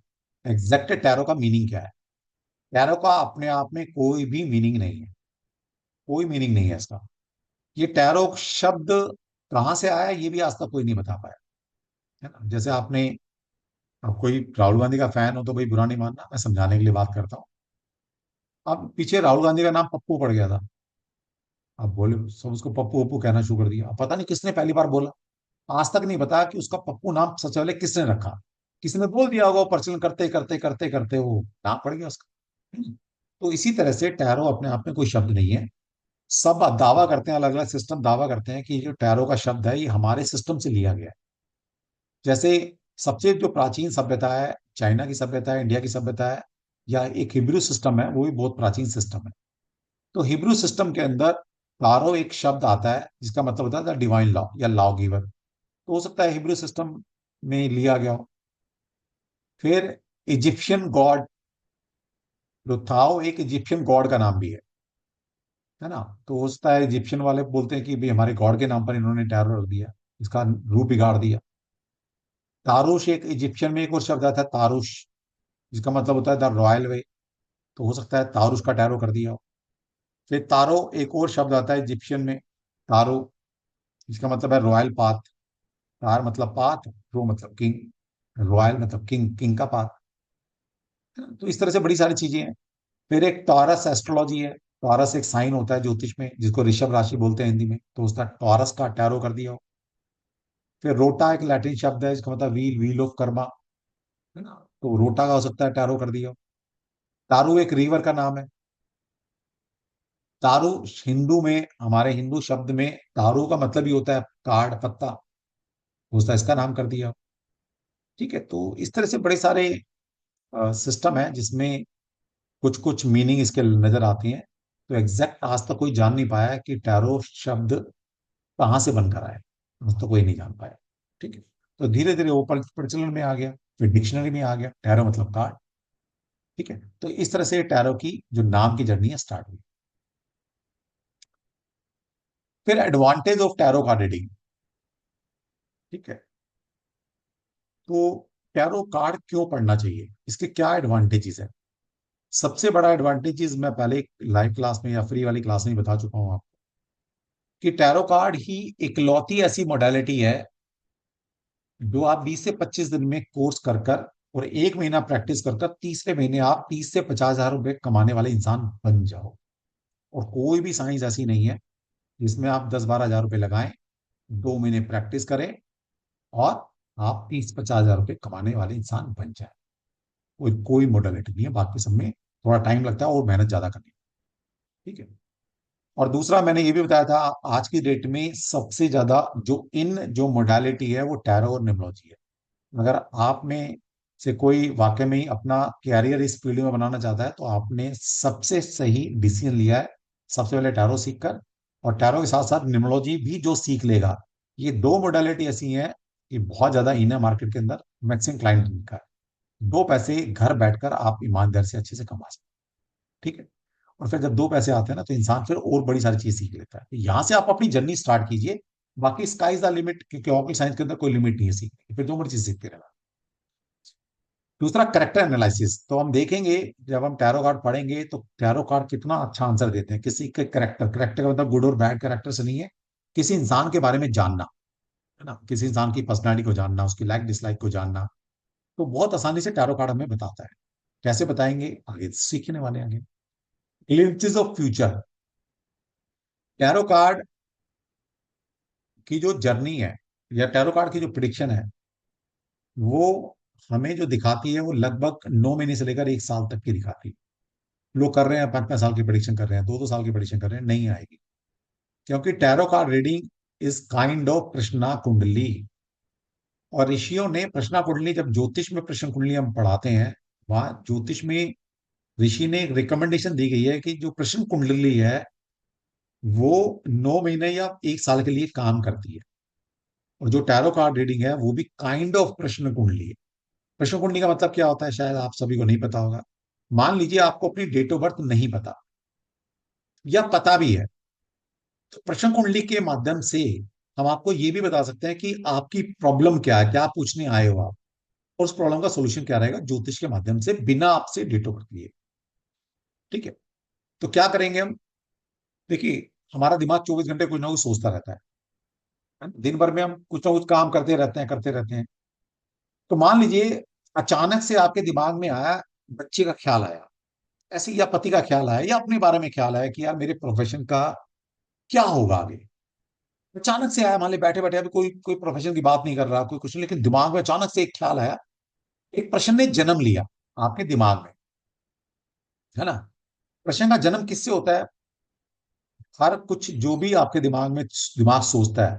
exact tarot का मीनिंग क्या है? टैरो का अपने आप में कोई भी मीनिंग नहीं है, कोई मीनिंग नहीं है इसका। ये टैरो शब्द कहाँ से आया, ये भी आज तक कोई नहीं बता पाया, है ना। जैसे आपने, अब कोई राहुल गांधी का फैन हो तो भाई बुरा नहीं मानना, मैं समझाने के लिए बात करता हूँ। अब पीछे राहुल गांधी का नाम पप्पू पड़ गया था, अब बोले सब उसको पप्पू पप्पू कहना शुरू कर दिया। अब पता नहीं किसने पहली बार बोला, आज तक नहीं बताया कि उसका पप्पू नाम सबसे पहले किसने रखा। किसी ने बोल दिया होगा, वो प्रचलन करते करते करते करते वो नाम पड़ गया उसका। तो इसी तरह से टैरो अपने आप में कोई शब्द नहीं है। सब दावा करते हैं, अलग अलग सिस्टम दावा करते हैं कि जो टैरो का शब्द है ये हमारे सिस्टम से लिया गया है। जैसे सबसे जो प्राचीन सभ्यता है, चाइना की सभ्यता है, इंडिया की सभ्यता है, या एक हिब्रू सिस्टम है, वो भी बहुत प्राचीन सिस्टम है। तो हिब्रू सिस्टम के अंदर तारो एक शब्द आता है जिसका मतलब होता है डिवाइन लॉ या लॉ गिवर। तो हो सकता है हिब्रू सिस्टम में लिया गया हो। फिर इजिप्शियन गॉड जो था, वो एक इजिप्शियन गॉड का नाम भी है ना। तो हो सकता है इजिप्शियन वाले बोलते हैं कि भाई हमारे गॉड के नाम पर इन्होंने टैरो रख दिया, इसका रूप बिगाड़ दिया। तारुश, एक इजिप्शियन में एक और शब्द आता है तारुश, जिसका मतलब होता है द रॉयल वे। तो हो सकता है तारुश का टैरो कर दिया हो। फिर तारो एक और शब्द आता है इजिप्शियन में, तारो, जिसका मतलब है रॉयल पाथ। तार मतलब पाथ, रो मतलब किंग, रॉयल मतलब किंग, किंग का पाथ। तो इस तरह से बड़ी सारी चीजें हैं। फिर एक टॉरस एस्ट्रोलॉजी है। टॉरस एक साइन होता है ज्योतिष में, जिसको ऋषभ राशि बोलते हैं हिंदी में, तो उसका टॉरस का टैरो कर दिया हो। फिर रोटा एक लैटिन शब्द है, जिसका मतलब व्हील, व्हील ऑफ कर्मा, है ना। तो रोटा का हो सकता है टैरो कर दिया हो। तारू एक रिवर का नाम है। तारू हिंदू में, हमारे हिंदू शब्द में तारू का मतलब ही होता है कार्ड, पत्ता, हो सकता है इसका नाम कर दिया हो। ठीक है। तो इस तरह से बड़े सारे सिस्टम है जिसमें कुछ कुछ मीनिंग इसके नजर आती हैं। तो एग्जैक्ट आज तक कोई जान नहीं पाया है कि टैरो शब्द कहाँ से बनकर आया, आज तो कोई नहीं जान पाया। ठीक है। तो धीरे धीरे वो प्रचलन में आ गया, फिर डिक्शनरी में आ गया, टैरो मतलब कार्ड। ठीक है। तो इस तरह से टैरो की जो नाम की जर्नी है स्टार्ट हुई। फिर advantage of tarot card reading. ठीक है। तो टैरो कार्ड क्यों पढ़ना चाहिए, इसके क्या एडवांटेजेस है? सबसे बड़ा एडवांटेजेस मैं पहले लाइव क्लास में या फ्री वाली क्लास में बता चुका हूं आपको, कि टैरो कार्ड ही इकलौती ऐसी मोडालिटी है जो आप 20 से 25 दिन में कोर्स कर कर और 1 महीना प्रैक्टिस कर कर तीसरे महीने आप 30 से 50 हजार रुपए कमाने वाले इंसान बन जाओ। और कोई भी साइंस ऐसी नहीं है जिसमें आप 10-12 हजार रुपए लगाएं, 2 महीने प्रैक्टिस करें और आप 30-50 हजार रुपए कमाने वाले इंसान बन जाए। कोई कोई मोडालिटी नहीं है, बाकी सब में थोड़ा टाइम लगता है और मेहनत ज्यादा करनी है। ठीक है। और दूसरा मैंने ये भी बताया था, आज की डेट में सबसे ज्यादा जो मोडालिटी है वो टैरो और न्यूमरोलॉजी है। अगर आप में से कोई वाकई में ही अपना कैरियर इस फील्ड में बनाना चाहता है, तो आपने सबसे सही डिसीजन लिया है। सबसे पहले टैरो सीख कर, और टैरो के साथ साथ न्यूमरोलॉजी भी जो सीख लेगा, ये दो मोडालिटी ऐसी हैं कि बहुत ज्यादा इन है मार्केट के अंदर, मैक्सिमम क्लाइंट का। दो पैसे घर बैठकर आप ईमानदार से अच्छे से कमा सकते हैं, ठीक है। और फिर जब दो पैसे आते हैं ना, तो इंसान फिर और बड़ी सारी चीज सीख लेता है। तो यहां से आप अपनी जर्नी स्टार्ट कीजिए। बाकी स्काई इज द लिमिट, क्योंकि रॉकेट साइंस के अंदर कोई लिमिट नहीं है सीखने की, फिर जो मर्जी सीखते रहना। दूसरा, करेक्टर एनालिसिस। तो हम देखेंगे जब हम टैरो कार्ड पढ़ेंगे, तो टैरो कार्ड कितना अच्छा आंसर देते हैं किसी के करेक्टर। करेक्टर का मतलब गुड और बैड करेक्टर से नहीं है, किसी इंसान के बारे में जानना, है ना, किसी इंसान की पर्सनैलिटी को जानना, उसकी लाइक डिसलाइक को जानना। तो बहुत आसानी से टैरो कार्ड हमें बताता है। कैसे बताएंगे, आगे सीखने वाले आगे। Glimpses of future. Tarot card की जो जर्नी है, या टैरो कार्ड की जो प्रिडिक्शन है, वो हमें जो दिखाती है, वो लगभग 9 महीने से लेकर 1 साल तक की दिखाती है। लोग कर रहे हैं 5-5 साल की प्रिडिक्शन कर रहे हैं, 2-2 साल की प्रिडिक्शन कर रहे हैं, नहीं आएगी। क्योंकि tarot card reading is kind of prashna kundli. और ऋषियों ने प्रश्ना कुंडली, जब ज्योतिष में प्रश्न कुंडली हम पढ़ाते हैं, वहां ज्योतिष में ऋषि ने एक रिकमेंडेशन दी गई है कि जो प्रश्न कुंडली है, वो 9 महीने या 1 साल के लिए काम करती है। और जो टैरो कार्ड रीडिंग है, वो भी काइंड ऑफ प्रश्न कुंडली है। प्रश्न कुंडली का मतलब क्या होता है, शायद आप सभी को नहीं पता होगा। मान लीजिए आपको अपनी डेट ऑफ बर्थ नहीं पता, या पता भी है, तो प्रश्न कुंडली के माध्यम से हम आपको ये भी बता सकते हैं कि आपकी प्रॉब्लम क्या है, क्या पूछने आए हो आप, और उस प्रॉब्लम का सोल्यूशन क्या रहेगा, ज्योतिष के माध्यम से, बिना आपसे डेट ऑफ बर्थ लिए। ठीक है। तो क्या करेंगे हम, देखिए, हमारा दिमाग 24 घंटे कुछ ना कुछ सोचता रहता है। दिन भर में हम कुछ ना कुछ काम करते रहते हैं। तो मान लीजिए अचानक से आपके दिमाग में आया, बच्चे का ख्याल आया, ऐसे, या पति का ख्याल आया, या अपने बारे में ख्याल आया कि यार मेरे प्रोफेशन का क्या होगा आगे। अचानक से आया, मान ली बैठे बैठे, अभी कोई कोई प्रोफेशन की बात नहीं कर रहा, कोई कुछ नहीं, लेकिन दिमाग में अचानक से एक ख्याल आया, एक प्रश्न ने जन्म लिया आपके दिमाग में, है ना। प्रश्न का जन्म किससे होता है, हर कुछ जो भी आपके दिमाग में दिमाग सोचता है,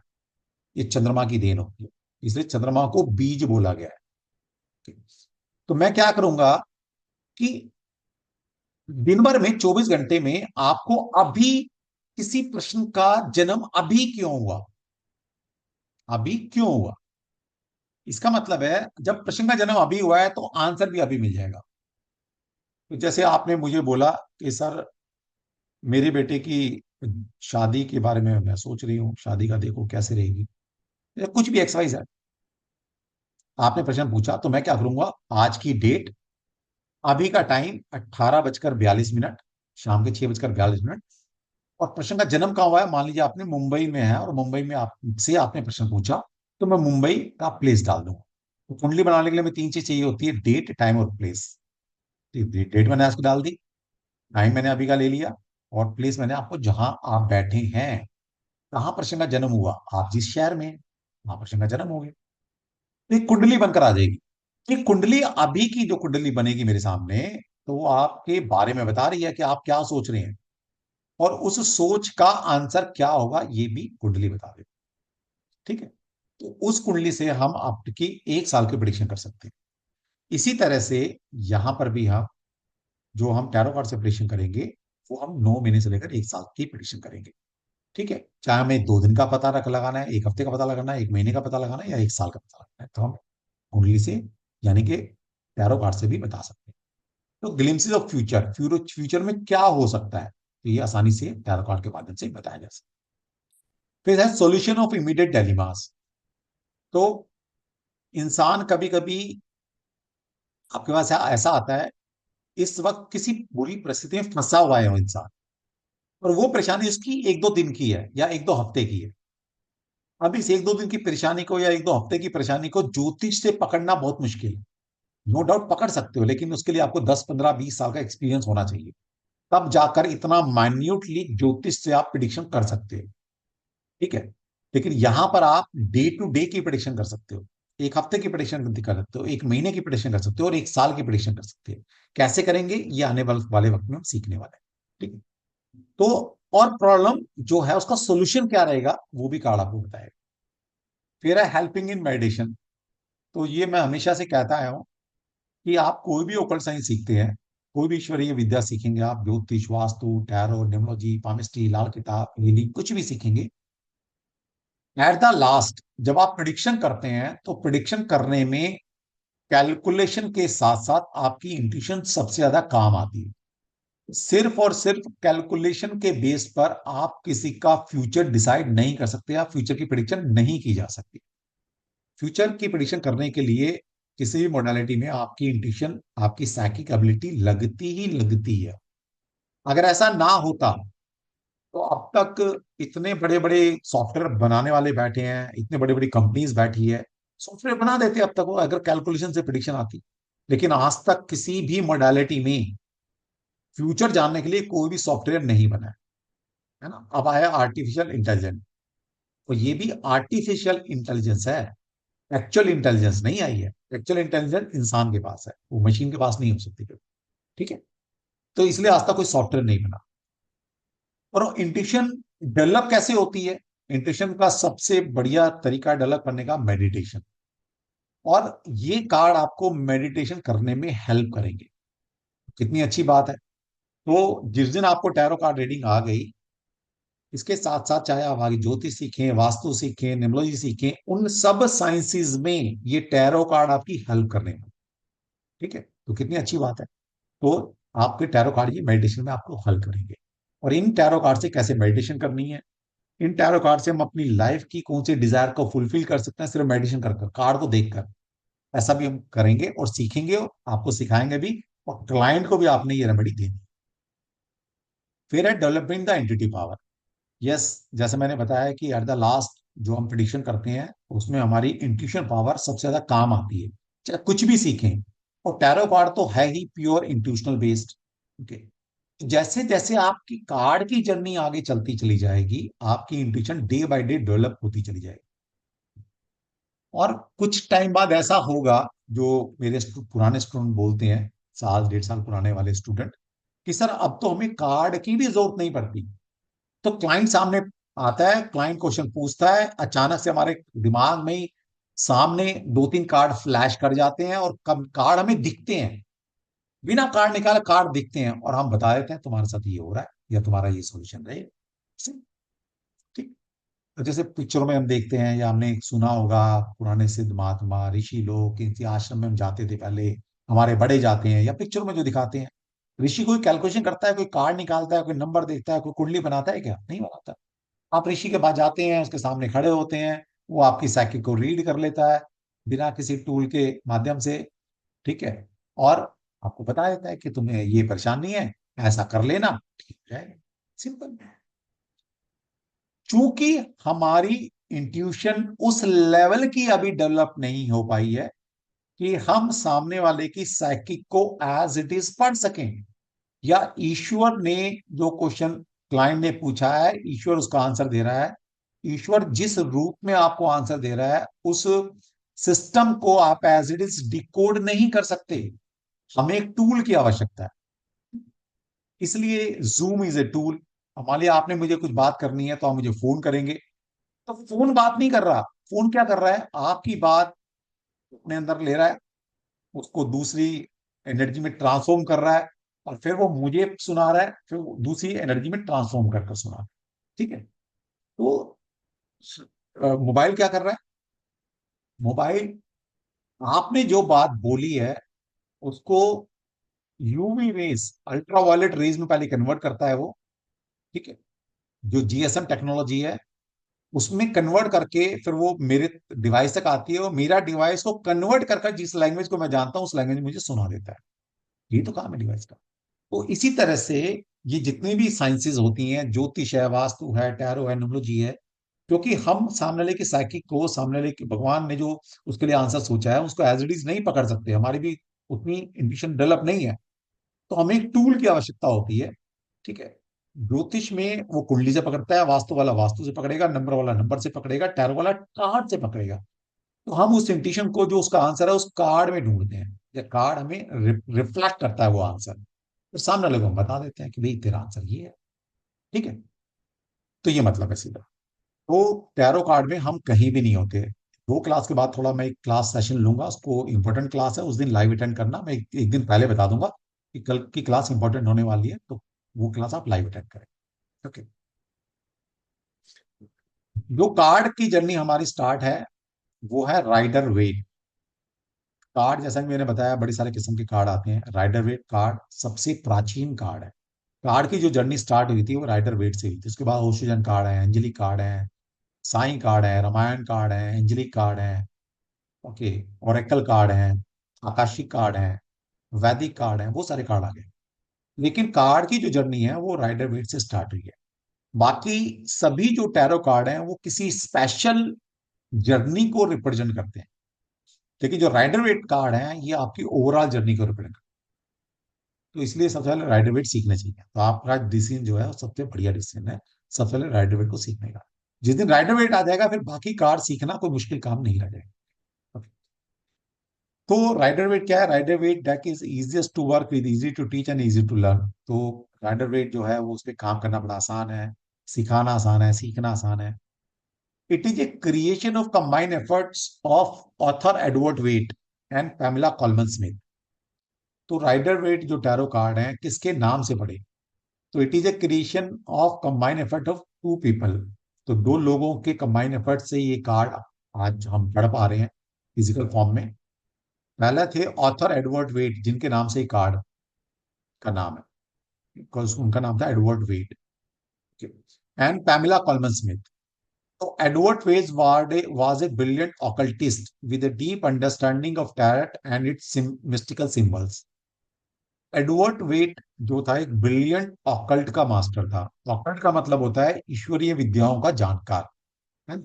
ये चंद्रमा की देन होती है। इसलिए चंद्रमा को बीज बोला गया है। तो मैं क्या करूंगा कि दिन भर में 24 घंटे में आपको अभी किसी प्रश्न का जन्म अभी क्यों हुआ, अभी क्यों हुआ, इसका मतलब है जब प्रश्न का जन्म अभी हुआ है, तो आंसर भी अभी मिल जाएगा। तो जैसे आपने मुझे बोला कि सर, मेरे बेटे की शादी के बारे में मैं सोच रही हूँ, शादी का देखो कैसे रहेगी, या कुछ भी एक्सरसाइज है, आपने प्रश्न पूछा, तो मैं क्या करूंगा, आज की डेट, अभी का टाइम 18:42, शाम के 6:42, और प्रश्न का जन्म कहाँ हुआ है, मान लीजिए आपने मुंबई में है, और मुंबई में आपसे आपने प्रश्न पूछा, तो मैं मुंबई का प्लेस डाल दूंगा। तो कुंडली बनाने के लिए हमें 3 चीज चाहिए होती है, डेट, टाइम और प्लेस। डेट मैंने आज की डाल दी, टाइम मैंने अभी का ले लिया, और प्लेस मैंने आपको, जहां आप बैठे हैं, कहाँ प्रश्न का जन्म हुआ, आप जिस शहर में हैं, वहां प्रश्न का जन्म हो गया। तो एक कुंडली बनकर आ जाएगी। ये कुंडली, अभी की जो कुंडली बनेगी मेरे सामने, तो वो आपके बारे में बता रही है कि आप क्या सोच रहे हैं, और उस सोच का आंसर क्या होगा, ये भी कुंडली बता देती है। ठीक है। तो उस कुंडली से हम आपकी 1 साल की प्रिडिक्शन कर सकते हैं। इसी तरह से यहां पर भी हम, जो हम टैरो कार्ड से प्रिडिक्शन करेंगे, वो हम 9 महीने से लेकर 1 साल की प्रिडिक्शन करेंगे। ठीक है। चाहे हमें 2 दिन का पता रख लगाना है, 1 हफ्ते का पता लगाना है, 1 महीने का पता लगाना है, या 1 साल का पता लगाना है, तो हम कुंडली से, यानी कि टैरो कार्ड से भी बता सकते हैं। तो ग्लिम्पसेस ऑफ फ्यूचर, फ्यूचर में क्या हो सकता है, तो ये आसानी से टैरो कार्ड के माध्यम से बताया जा सकता है। फिर है सॉल्यूशन ऑफ इमीडिएट डायलेमास। तो इंसान कभी कभी आपके पास ऐसा आता है, इस वक्त किसी बुरी परिस्थिति में फंसा हुआ है वो इंसान, और वो परेशानी उसकी 1-2 दिन की है, या 1-2 हफ्ते की है। अब इस 1-2 दिन की परेशानी को, या 1-2 हफ्ते की परेशानी को ज्योतिष से पकड़ना बहुत मुश्किल है। नो डाउट पकड़ सकते हो, लेकिन उसके लिए आपको 10-15-20 साल का एक्सपीरियंस होना चाहिए, तब जाकर इतना माइन्यूटली ज्योतिष से आप प्रिडिक्शन कर सकते हो। ठीक है। लेकिन यहां पर आप डे टू डे की प्रिडिक्शन कर सकते हो, 1 हफ्ते की प्रिडिक्शन कर सकते हो, 1 महीने की प्रिडिक्शन कर सकते हो, और 1 साल की प्रिडिक्शन कर सकते हो। कैसे करेंगे, ये आने वाले वक्त में हम सीखने वाले हैं। ठीक है। तो और प्रॉब्लम जो है, उसका सोल्यूशन क्या रहेगा, वो भी कार्ड आपको बताएगा। फिर है हेल्पिंग इन मेडिटेशन। तो ये मैं हमेशा से कहता आया हूं कि आप कोई भी ओकल्ट साइंस सीखते हैं, कोई भी ईश्वरीय विद्या सीखेंगे, आप ज्योतिष, वास्तु, टैरो, न्यूमरोलॉजी, पामिस्ट्री, लाल किताब, हीलिंग, कुछ भी सीखेंगे, एट द लास्ट जब आप प्रिडिक्शन करते हैं तो प्रिडिक्शन करने में कैलकुलेशन के साथ साथ आपकी इंट्यूशन सबसे ज्यादा काम आती है। सिर्फ और सिर्फ कैलकुलेशन के बेस पर आप किसी का फ्यूचर डिसाइड नहीं कर सकते, आप फ्यूचर की प्रिडिक्शन नहीं की जा सकती। फ्यूचर की प्रिडिक्शन करने के लिए किसी भी मोडालिटी में आपकी इंट्यूशन, आपकी साइकिक एबिलिटी लगती ही लगती है। अगर ऐसा ना होता तो अब तक इतने बड़े बड़े सॉफ्टवेयर बनाने वाले बैठे हैं, इतने बड़ी बड़ी कंपनीज बैठी है, सॉफ्टवेयर बना देते अब तक वो, अगर कैलकुलेशन से प्रिडिक्शन आती। लेकिन आज तक किसी भी मोडालिटी में फ्यूचर जानने के लिए कोई भी सॉफ्टवेयर नहीं बना है ना। अब आया आर्टिफिशियल इंटेलिजेंस, तो ये भी आर्टिफिशियल इंटेलिजेंस है, एक्चुअल इंटेलिजेंस नहीं आई है। एक्चुअल इंटेलिजेंस इंसान के पास है, वो मशीन के पास नहीं हो सकती कभी। ठीक है, तो इसलिए आज तक कोई सॉफ्टवेयर नहीं बना। और इंट्यूशन डेवलप कैसे होती है? इंट्यूशन का सबसे बढ़िया तरीका डेवलप करने का मेडिटेशन, और ये कार्ड आपको मेडिटेशन करने में हेल्प करेंगे। कितनी अच्छी बात है। तो जिस दिन आपको टैरो कार्ड रीडिंग आ गई, इसके साथ साथ चाहे आप आगे ज्योतिष सीखें, वास्तु सीखें, न्यूमरोलॉजी सीखें, उन सब साइंसेज में ये टैरो कार्ड आपकी हेल्प करने में। ठीक है, तो कितनी अच्छी बात है। तो आपके टैरो कार्ड ये मेडिटेशन में आपको हेल्प करेंगे। और इन टैरो कार्ड से कैसे मेडिटेशन करनी है, इन टैरो कार्ड से हम अपनी लाइफ की कौन सी डिजायर को फुलफिल कर सकते हैं सिर्फ मेडिटेशन कर कर, कार्ड को देखकर, ऐसा भी हम करेंगे और सीखेंगे और आपको सिखाएंगे भी, और क्लाइंट को भी आपने ये रेमेडी देनी। फिर है developing the entity power. Yes, जैसे मैंने बताया कि एट द लास्ट जो हम प्रिडिक्शन करते हैं उसमें हमारी इंट्यूशन पावर सबसे ज्यादा काम आती है, चाहे कुछ भी सीखें। और टैरो कार्ड तो है ही प्योर इंट्यूशनल बेस्ड। ओके, जैसे जैसे आपकी कार्ड की जर्नी आगे चलती चली जाएगी, आपकी intuition day by day develop होती चली जाएगी। और कुछ टाइम बाद ऐसा होगा, जो मेरे पुराने स्टूडेंट बोलते हैं, साल डेढ़ साल पुराने वाले स्टूडेंट, कि सर अब तो हमें कार्ड की भी जरूरत नहीं पड़ती। तो क्लाइंट सामने आता है, क्लाइंट क्वेश्चन पूछता है, अचानक से हमारे दिमाग में ही सामने दो तीन कार्ड फ्लैश कर जाते हैं, और कब कार्ड हमें दिखते हैं, बिना कार्ड निकाले कार्ड दिखते हैं, और हम बता देते हैं तुम्हारे साथ ये हो रहा है या तुम्हारा ये सोल्यूशन रहेगा। ठीक। तो जैसे पिक्चरों में हम देखते हैं, या हमने सुना होगा, पुराने सिद्ध महात्मा ऋषि लोग किसी आश्रम में हम जाते थे पहले, हमारे बड़े जाते हैं, या पिक्चरों में जो दिखाते हैं, ऋषि कोई कैलकुलेशन करता है, कोई कार्ड निकालता है, कोई नंबर देखता है, कोई कुंडली बनाता है? क्या नहीं बनाता। आप ऋषि के पास जाते हैं, उसके सामने खड़े होते हैं, वो आपकी साइकिक को रीड कर लेता है बिना किसी टूल के माध्यम से। ठीक है, और आपको बता देता है कि तुम्हें ये परेशानी है, ऐसा कर लेना, ठीक है, सिंपल। चूंकि हमारी इंट्यूशन उस लेवल की अभी डेवलप नहीं हो पाई है कि हम सामने वाले की साइकिक को एज इट इज पढ़ सकें, या ईश्वर ने जो क्वेश्चन क्लाइंट ने पूछा है, ईश्वर उसका आंसर दे रहा है। ईश्वर जिस रूप में आपको आंसर दे रहा है, उस सिस्टम को आप एज इट इज डिकोड नहीं कर सकते। हमें एक टूल की आवश्यकता है। इसलिए जूम इज ए टूल। मान लिया आपने मुझे कुछ बात करनी है तो आप मुझे फोन करेंगे, तो फोन बात नहीं कर रहा, फोन क्या कर रहा है, आपकी बात अपने अंदर ले रहा है, उसको दूसरी एनर्जी में ट्रांसफॉर्म कर रहा है, और फिर वो मुझे सुना रहा है, फिर वो दूसरी एनर्जी में ट्रांसफॉर्म कर कर सुना रहा है। ठीक है, तो मोबाइल क्या कर रहा है? मोबाइल आपने जो बात बोली है उसको यूवी रेज, अल्ट्रावायलेट रेज में पहले कन्वर्ट करता है वो। ठीक है, जो जीएसएम टेक्नोलॉजी है उसमें कन्वर्ट करके फिर वो मेरे डिवाइस तक आती है, और मेरा डिवाइस को कन्वर्ट कर जिस लैंग्वेज को मैं जानता हूं उस लैंग्वेज में मुझे सुना देता है। ये तो काम है डिवाइस का। तो इसी तरह से ये जितनी भी साइंसेज होती हैं, ज्योतिष है, वास्तु है, टैरो है, न्यूमरोलॉजी है, क्योंकि हम सामने वाले की साइकिक को, सामने वाले की भगवान ने जो उसके लिए आंसर सोचा है उसको एज इट इज नहीं पकड़ सकते, हमारी भी उतनी इंट्यूशन डेवलप नहीं है, तो हमें एक टूल की आवश्यकता होती है। ठीक है, ज्योतिष में वो कुंडली से पकड़ता है, वास्तु वाला वास्तु से पकड़ेगा, नंबर वाला नंबर से पकड़ेगा, टैरो वाला कार्ड से पकड़ेगा। तो हम उस इंट्यूशन को, जो उसका आंसर है, उस कार्ड में ढूंढते हैं, या कार्ड हमें रिफ्लेक्ट करता है वो आंसर, फिर सामने लोग हम बता देते हैं कि भाई तेरा आंसर ये है। ठीक है, तो ये मतलब है सीधा। तो टैरो कार्ड में हम कहीं भी नहीं होते, दो क्लास के बाद थोड़ा मैं एक क्लास सेशन लूंगा, उसको इंपॉर्टेंट क्लास है, उस दिन लाइव अटेंड करना। मैं एक दिन पहले बता दूंगा कि कल की क्लास इंपॉर्टेंट होने वाली है, तो वो क्लास आप लाइव अटेंड करें। ओके। जो कार्ड की जर्नी हमारी स्टार्ट है वो है राइडर वेट कार्ड। जैसा कि मैंने बताया, बड़ी सारे किस्म के कार्ड आते हैं। राइडर वेट कार्ड सबसे प्राचीन कार्ड है। कार्ड की जो जर्नी स्टार्ट हुई थी वो राइडर वेट से हुई थी। उसके बाद ओशोजन कार्ड है, एंजेलिक कार्ड है, साई कार्ड है, रामायण कार्ड है, एंजेलिक कार्ड है, ओके, ओरेकल कार्ड है, आकाशिक कार्ड है, वैदिक कार्ड है, वो सारे कार्ड आ गए। लेकिन कार्ड की जो जर्नी है वो राइडर वेट से स्टार्ट हुई है। बाकी सभी जो टैरो कार्ड हैं वो किसी स्पेशल जर्नी को रिप्रेजेंट करते हैं, लेकिन जो राइडर वेट कार्ड है ये आपकी ओवरऑल जर्नी को रिप्रेजेंट करते हैं। तो इसलिए सबसे पहले राइडर वेट सीखना चाहिए। तो आपका डिसीजन जो है वो सबसे बढ़िया डिसीजन है, सबसे पहले राइडर वेट को सीखने का। जिस दिन राइडर वेट आ जाएगा फिर बाकी कार्ड सीखना कोई मुश्किल काम नहीं रह जाएगा। तो राइडर वेट क्या है? Rider Waite deck is easiest to work with, easy to teach and easy to learn. तो राइडर वेट जो है वो उस पर काम करना बड़ा आसान है, सिखाना आसान है, सीखना आसान है। It is a creation of combined efforts of author Edward Waite and Pamela Colman Smith. तो राइडर वेट जो टैरो कार्ड है किसके नाम से पढ़े? तो it is a creation of combined effort of two people. तो दो लोगों के कंबाइंड एफर्ट से ये कार्ड आज हम पढ़ पा रहे हैं फिजिकल फॉर्म में। पहले थे ऑथर एडवर्ड वेट, जिनके नाम से कार्ड का नाम है, बिकॉज उनका नाम था Edward Waite, and Pamela Colman Smith. तो Edward Waite was a brilliant occultist with a deep understanding of tarot and its mystical symbols। Edward Waite जो था एक ब्रिलियंट ऑकल्ट का मास्टर था। ऑकल्ट का मतलब होता है ईश्वरीय विद्याओं का जानकार, है ना?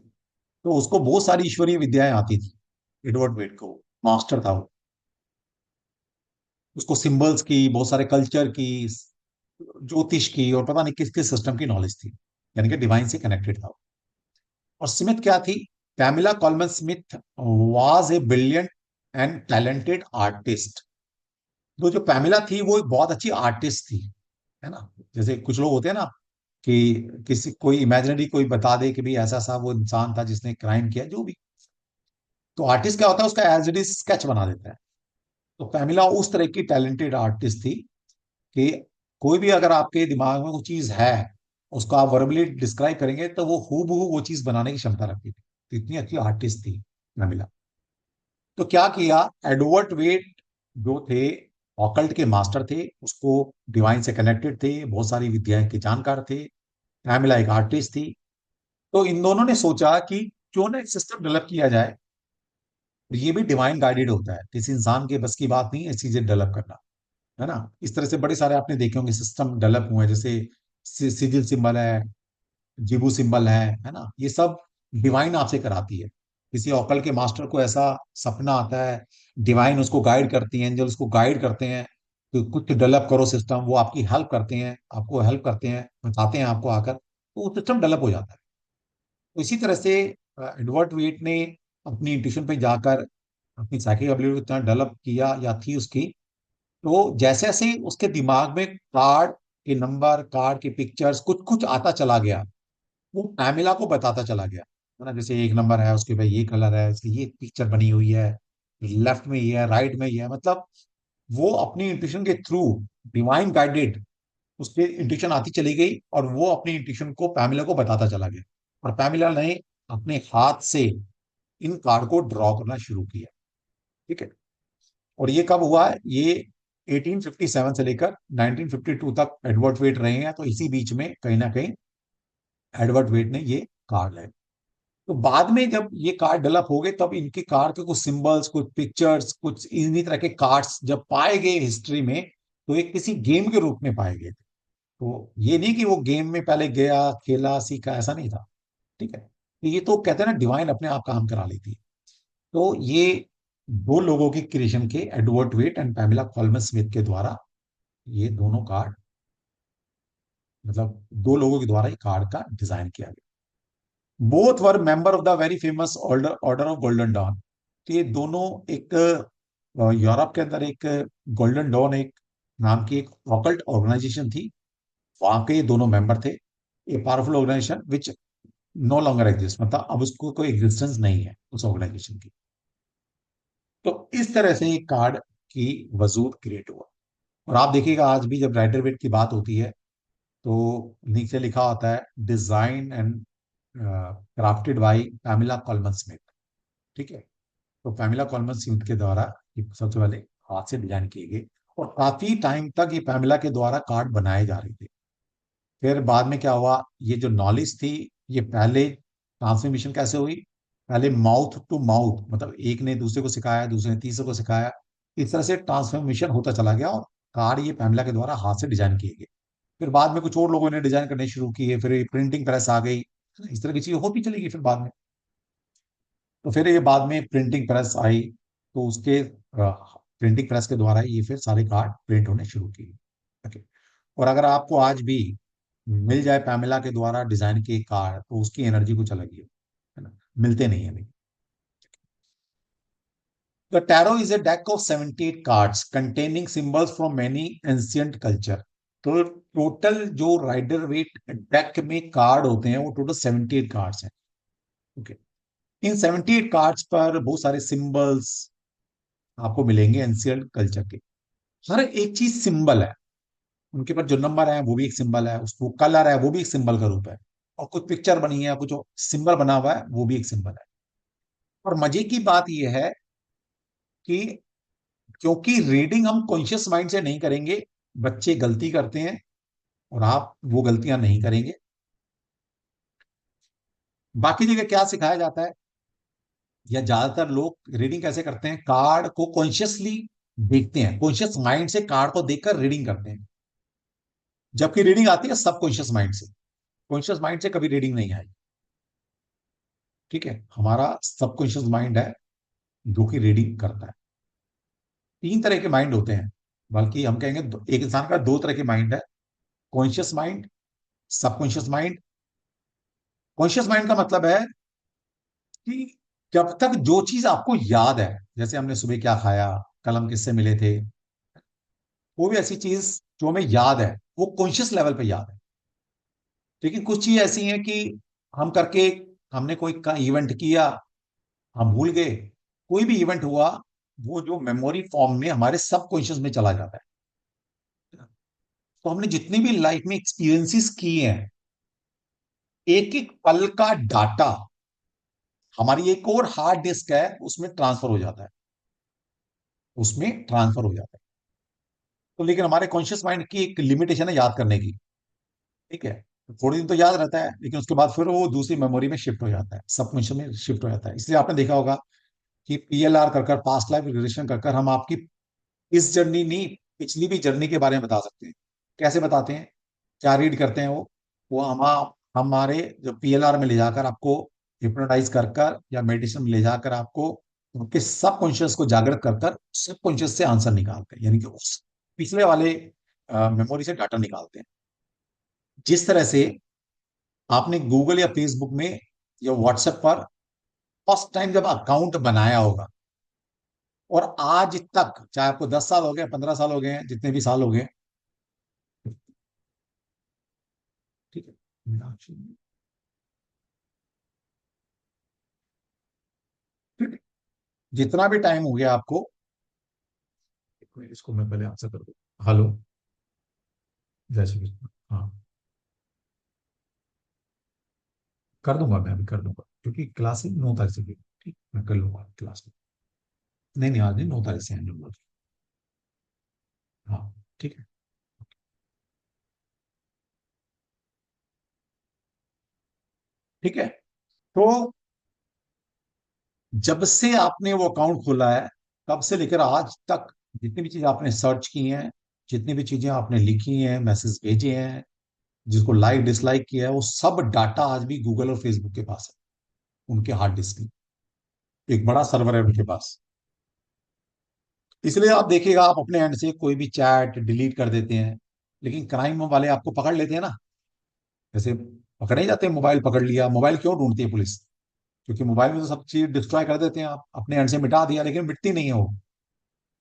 तो उसको बहुत सारी ईश्वरीय विद्याएं आती थी। एडवर्ड वेट को मास्टर था वो। उसको सिंबल्स की, बहुत सारे कल्चर की, ज्योतिष की, और पता नहीं किस किस सिस्टम की नॉलेज थी, यानी कि डिवाइन से कनेक्टेड था। और स्मिथ क्या थी? Pamela Colman Smith was a brilliant and talented artist. तो जो पैमिला थी वो एक बहुत अच्छी आर्टिस्ट थी, है ना? जैसे कुछ लोग होते हैं ना कि किसी कोई इमेजिनरी कोई बता दे कि भाई ऐसा सा वो इंसान था जिसने क्राइम किया, जो भी। तो आर्टिस्ट क्या होता है? उसका एज इट इज स्केच बना देता है। तो पैमिला उस तरह की टैलेंटेड आर्टिस्ट थी कि कोई भी अगर आपके दिमाग में वो चीज है, उसको आप वर्बली डिस्क्राइब करेंगे तो वो हूबहू वो चीज बनाने की क्षमता रखती थी। तो इतनी अच्छी आर्टिस्ट थी पैमिला। तो क्या किया एडवर्ड वेट जो थे, ऑकल्ट के मास्टर थे, उसको डिवाइन से कनेक्टेड थे, बहुत सारी विद्याएं के जानकार थे। पैमिला एक आर्टिस्ट थी। तो इन दोनों ने सोचा कि क्यों ना एक सिस्टम डेवलप किया जाए। ये भी डिवाइन गाइडेड होता है, किसी इंसान के बस की बात नहीं है चीजें डेवलप करना, है ना? इस तरह से बड़े सारे आपने देखे होंगे सिस्टम डेवलप हुए हैं, जैसे सिजिल सिंबल है, जिबू सिंबल है ना? ये सब डिवाइन आपसे कराती है। किसी ऑकल के मास्टर को ऐसा सपना आता है, डिवाइन उसको गाइड करती है, एंजल उसको गाइड करते हैं तो कुछ डेवलप करो सिस्टम। वो आपकी हेल्प करते हैं, आपको हेल्प करते हैं, बताते हैं आपको आकर, तो वो सिस्टम डेवलप हो जाता है। तो इसी तरह से एडवर्ड वेट ने अपनी इंट्यूशन पे जाकर अपनी साइकिक एबिलिटी को इतना डेवलप किया या थी उसकी। तो जैसे जैसे उसके दिमाग में कार्ड के नंबर, कार्ड की पिक्चर्स कुछ कुछ आता चला गया, वो पैमिला को बताता चला गया, है ना? जैसे एक नंबर है उसके भाई ये कलर है, इसकी ये पिक्चर बनी हुई है, लेफ्ट में ये है, राइट में ये है। मतलब वो अपनी इंट्यूशन के थ्रू, डिवाइन गाइडेड, उसके इंट्यूशन आती चली गई और वो अपनी इंट्यूशन को पैमिला को बताता चला गया। और पैमिला ने अपने हाथ से इन कार्ड को ड्रॉ करना शुरू किया। ठीक है। और ये कब हुआ है? ये 1857 से लेकर 1952 तक एडवर्ड वेट रहे हैं। तो इसी बीच में कहीं ना कहीं एडवर्ड वेट ने ये कार्ड लाए। तो बाद में जब ये कार्ड डेवलप हो गए तब इनके कार्ड के कुछ सिंबल्स, कुछ पिक्चर्स, कुछ इन्हीं तरह के कार्ड्स जब पाए गए हिस्ट्री में, तो एक किसी गेम के रूप में पाए गए थे। तो ये नहीं कि वो गेम में पहले गया, खेला, सीखा, ऐसा नहीं था। ठीक है। तो ये तो कहते हैं ना डिवाइन अपने आप काम करा लेती है। तो ये दो लोगों की क्रिएशन के, Edward Waite and Pamela Colman Smith के द्वारा ये दोनों कार्ड, मतलब दो लोगों के द्वारा ये कार्ड का डिजाइन किया गया। Both were member of the very famous order order of Golden Dawn. तो ये दोनों एक यूरोप के अंदर एक गोल्डन डॉन एक नाम की एक ऑकल्ट ऑर्गेनाइजेशन थी, वहां के ये दोनों मेंबर थे। A powerful organisation which no longer exist, मतलब अब उसको कोई एग्जिस्टेंस नहीं है उस ऑर्गेनाइजेशन की। तो इस तरह से एक कार्ड की वजूद क्रिएट हुआ। और आप देखिएगा आज भी जब राइटर वेट की बात होती है तो नीचे लिखा होता है design and crafted by Pamela Colman Smith. ठीक है, तो पैमिला कॉलमन स्मिथ के द्वारा ये सबसे पहले हाथ से डिजाइन किए गए, और काफी टाइम तक ये पैमिला के द्वारा कार्ड बनाए जा रहे थे। फिर बाद में क्या हुआ, ये जो नॉलेज थी, ये पहले ट्रांसमिशन कैसे हुई, पहले माउथ टू माउथ, मतलब एक ने दूसरे को सिखाया, दूसरे ने तीसरे को सिखाया, इस तरह से ट्रांसफॉर्मेशन होता चला गया, और कार्ड ये पैमिला के द्वारा हाथ से डिजाइन किए गए। फिर बाद में कुछ और लोगों ने डिजाइन करने शुरू किए, फिर प्रिंटिंग प्रेस आ गई, इस तरह की चीजें होती चली गई। फिर बाद में, तो फिर ये बाद में प्रिंटिंग प्रेस आई, तो उसके प्रिंटिंग प्रेस के द्वारा ये फिर सारे कार्ड प्रिंट होने शुरू किए। ओके। और अगर आपको आज भी मिल जाए पैमेला के द्वारा डिजाइन किए कार्ड, तो उसकी एनर्जी कुछ अलग ही है ना, मिलते नहीं है। The tarot is a deck of 78 cards containing symbols from many ancient culture. तो टोटल जो राइडर वेट डेक में कार्ड होते हैं वो टोटल 78 कार्ड्स हैं। ओके, इन 78 कार्ड्स पर बहुत सारे सिंबल्स आपको मिलेंगे एंशियंट कल्चर के। हर एक चीज सिंबल है, उनके पास जो नंबर है वो भी एक सिंबल है, उसको कलर है वो भी एक सिंबल का रूप है, और कुछ पिक्चर बनी है, कुछ सिंबल बना हुआ है वो भी एक सिंबल है। और मजे की बात यह है कि क्योंकि रीडिंग हम कॉन्शियस माइंड से नहीं करेंगे, बच्चे गलती करते हैं और आप वो गलतियां नहीं करेंगे। बाकी जगह क्या सिखाया जाता है, या ज्यादातर लोग रीडिंग कैसे करते हैं, कार्ड को कॉन्शियसली देखते हैं, कॉन्शियस माइंड से कार्ड को देखकर रीडिंग करते हैं, जबकि रीडिंग आती है सबकॉन्शियस माइंड से। कॉन्शियस माइंड से कभी रीडिंग नहीं आई। ठीक है, हमारा सबकॉन्शियस माइंड है जो कि रीडिंग करता है। तीन तरह के माइंड होते हैं, बल्कि हम कहेंगे एक इंसान का दो तरह के माइंड है, conscious mind, subconscious mind. Conscious mind का मतलब है कि जब तक जो चीज आपको याद है, जैसे हमने सुबह क्या खाया, कल हम किससे मिले थे, वो भी ऐसी चीज जो हमें याद है वो कॉन्शियस लेवल पे याद है। लेकिन कुछ चीज ऐसी हैं कि हम करके, हमने कोई का इवेंट किया, हम भूल गए, कोई भी इवेंट हुआ, वो जो मेमोरी फॉर्म में हमारे सबकॉन्शियस में चला जाता है। तो हमने जितनी भी लाइफ में एक्सपीरियंसेस किए हैं, एक एक पल का डाटा हमारी एक और हार्ड डिस्क है, उसमें ट्रांसफर हो जाता है, उसमें ट्रांसफर हो जाता है। तो लेकिन हमारे कॉन्शियस माइंड की एक लिमिटेशन है याद करने की। ठीक है, तो थोड़े दिन तो याद रहता है, लेकिन उसके बाद फिर वो दूसरी मेमोरी में शिफ्ट हो जाता है, सबकॉन्शियस में शिफ्ट हो जाता है। इसलिए आपने देखा होगा कि पीएलआर कर पास्ट लाइफ रिग्रेशन कर हम आपकी इस जर्नी नहीं, पिछली भी जर्नी के बारे में बता सकते हैं। कैसे बताते हैं, क्या रीड करते हैं वो हम हमारे जो पीएलआर में ले जाकर आपको हिप्नोटाइज कर या मेडिटेशन में ले जाकर आपको उनके सबकॉन्शियस को जागृत कर सबकॉन्शियस से आंसर निकालते हैं, यानी कि उस पिछले वाले मेमोरी से डाटा निकालते हैं। जिस तरह से आपने गूगल या फेसबुक में या व्हाट्सएप पर फर्स्ट टाइम जब अकाउंट बनाया होगा, और आज तक चाहे आपको 10 साल हो गए, 15 साल हो गए, जितने भी साल हो गए, ठीक है, ठीक है, जितना भी टाइम हो गया आपको, इसको मैं पहले आंसर कर दूं। हेलो, जय श्री कृष्ण। हाँ, कर दूंगा, मैं अभी कर दूंगा, क्योंकि क्लासेस 9 तारीख से, ठीक, मैं कर लूंगा क्लास में। नहीं नहीं, आज नहीं, 9 तारीख से एंड होगा। हाँ, ठीक है। ठीक है, तो जब से आपने वो अकाउंट खोला है, तब से लेकर आज तक जितनी भी चीजें आपने सर्च की हैं, जितनी भी चीजें आपने लिखी हैं, मैसेज भेजे हैं, जिसको लाइक डिसलाइक किया है, वो सब डाटा आज भी गूगल और फेसबुक के पास है, उनके हार्ड डिस्क में एक बड़ा सर्वर है उनके पास। इसलिए आप देखिएगा, आप अपने एंड से कोई भी चैट डिलीट कर देते हैं, लेकिन क्राइम वाले आपको पकड़ लेते हैं ना, जैसे पकड़े जाते हैं, मोबाइल पकड़ लिया, मोबाइल क्यों ढूंढती है पुलिस, क्योंकि मोबाइल में तो सब चीज डिस्ट्रॉय कर देते हैं, आप अपने एंड से मिटा दिया, लेकिन मिटती नहीं है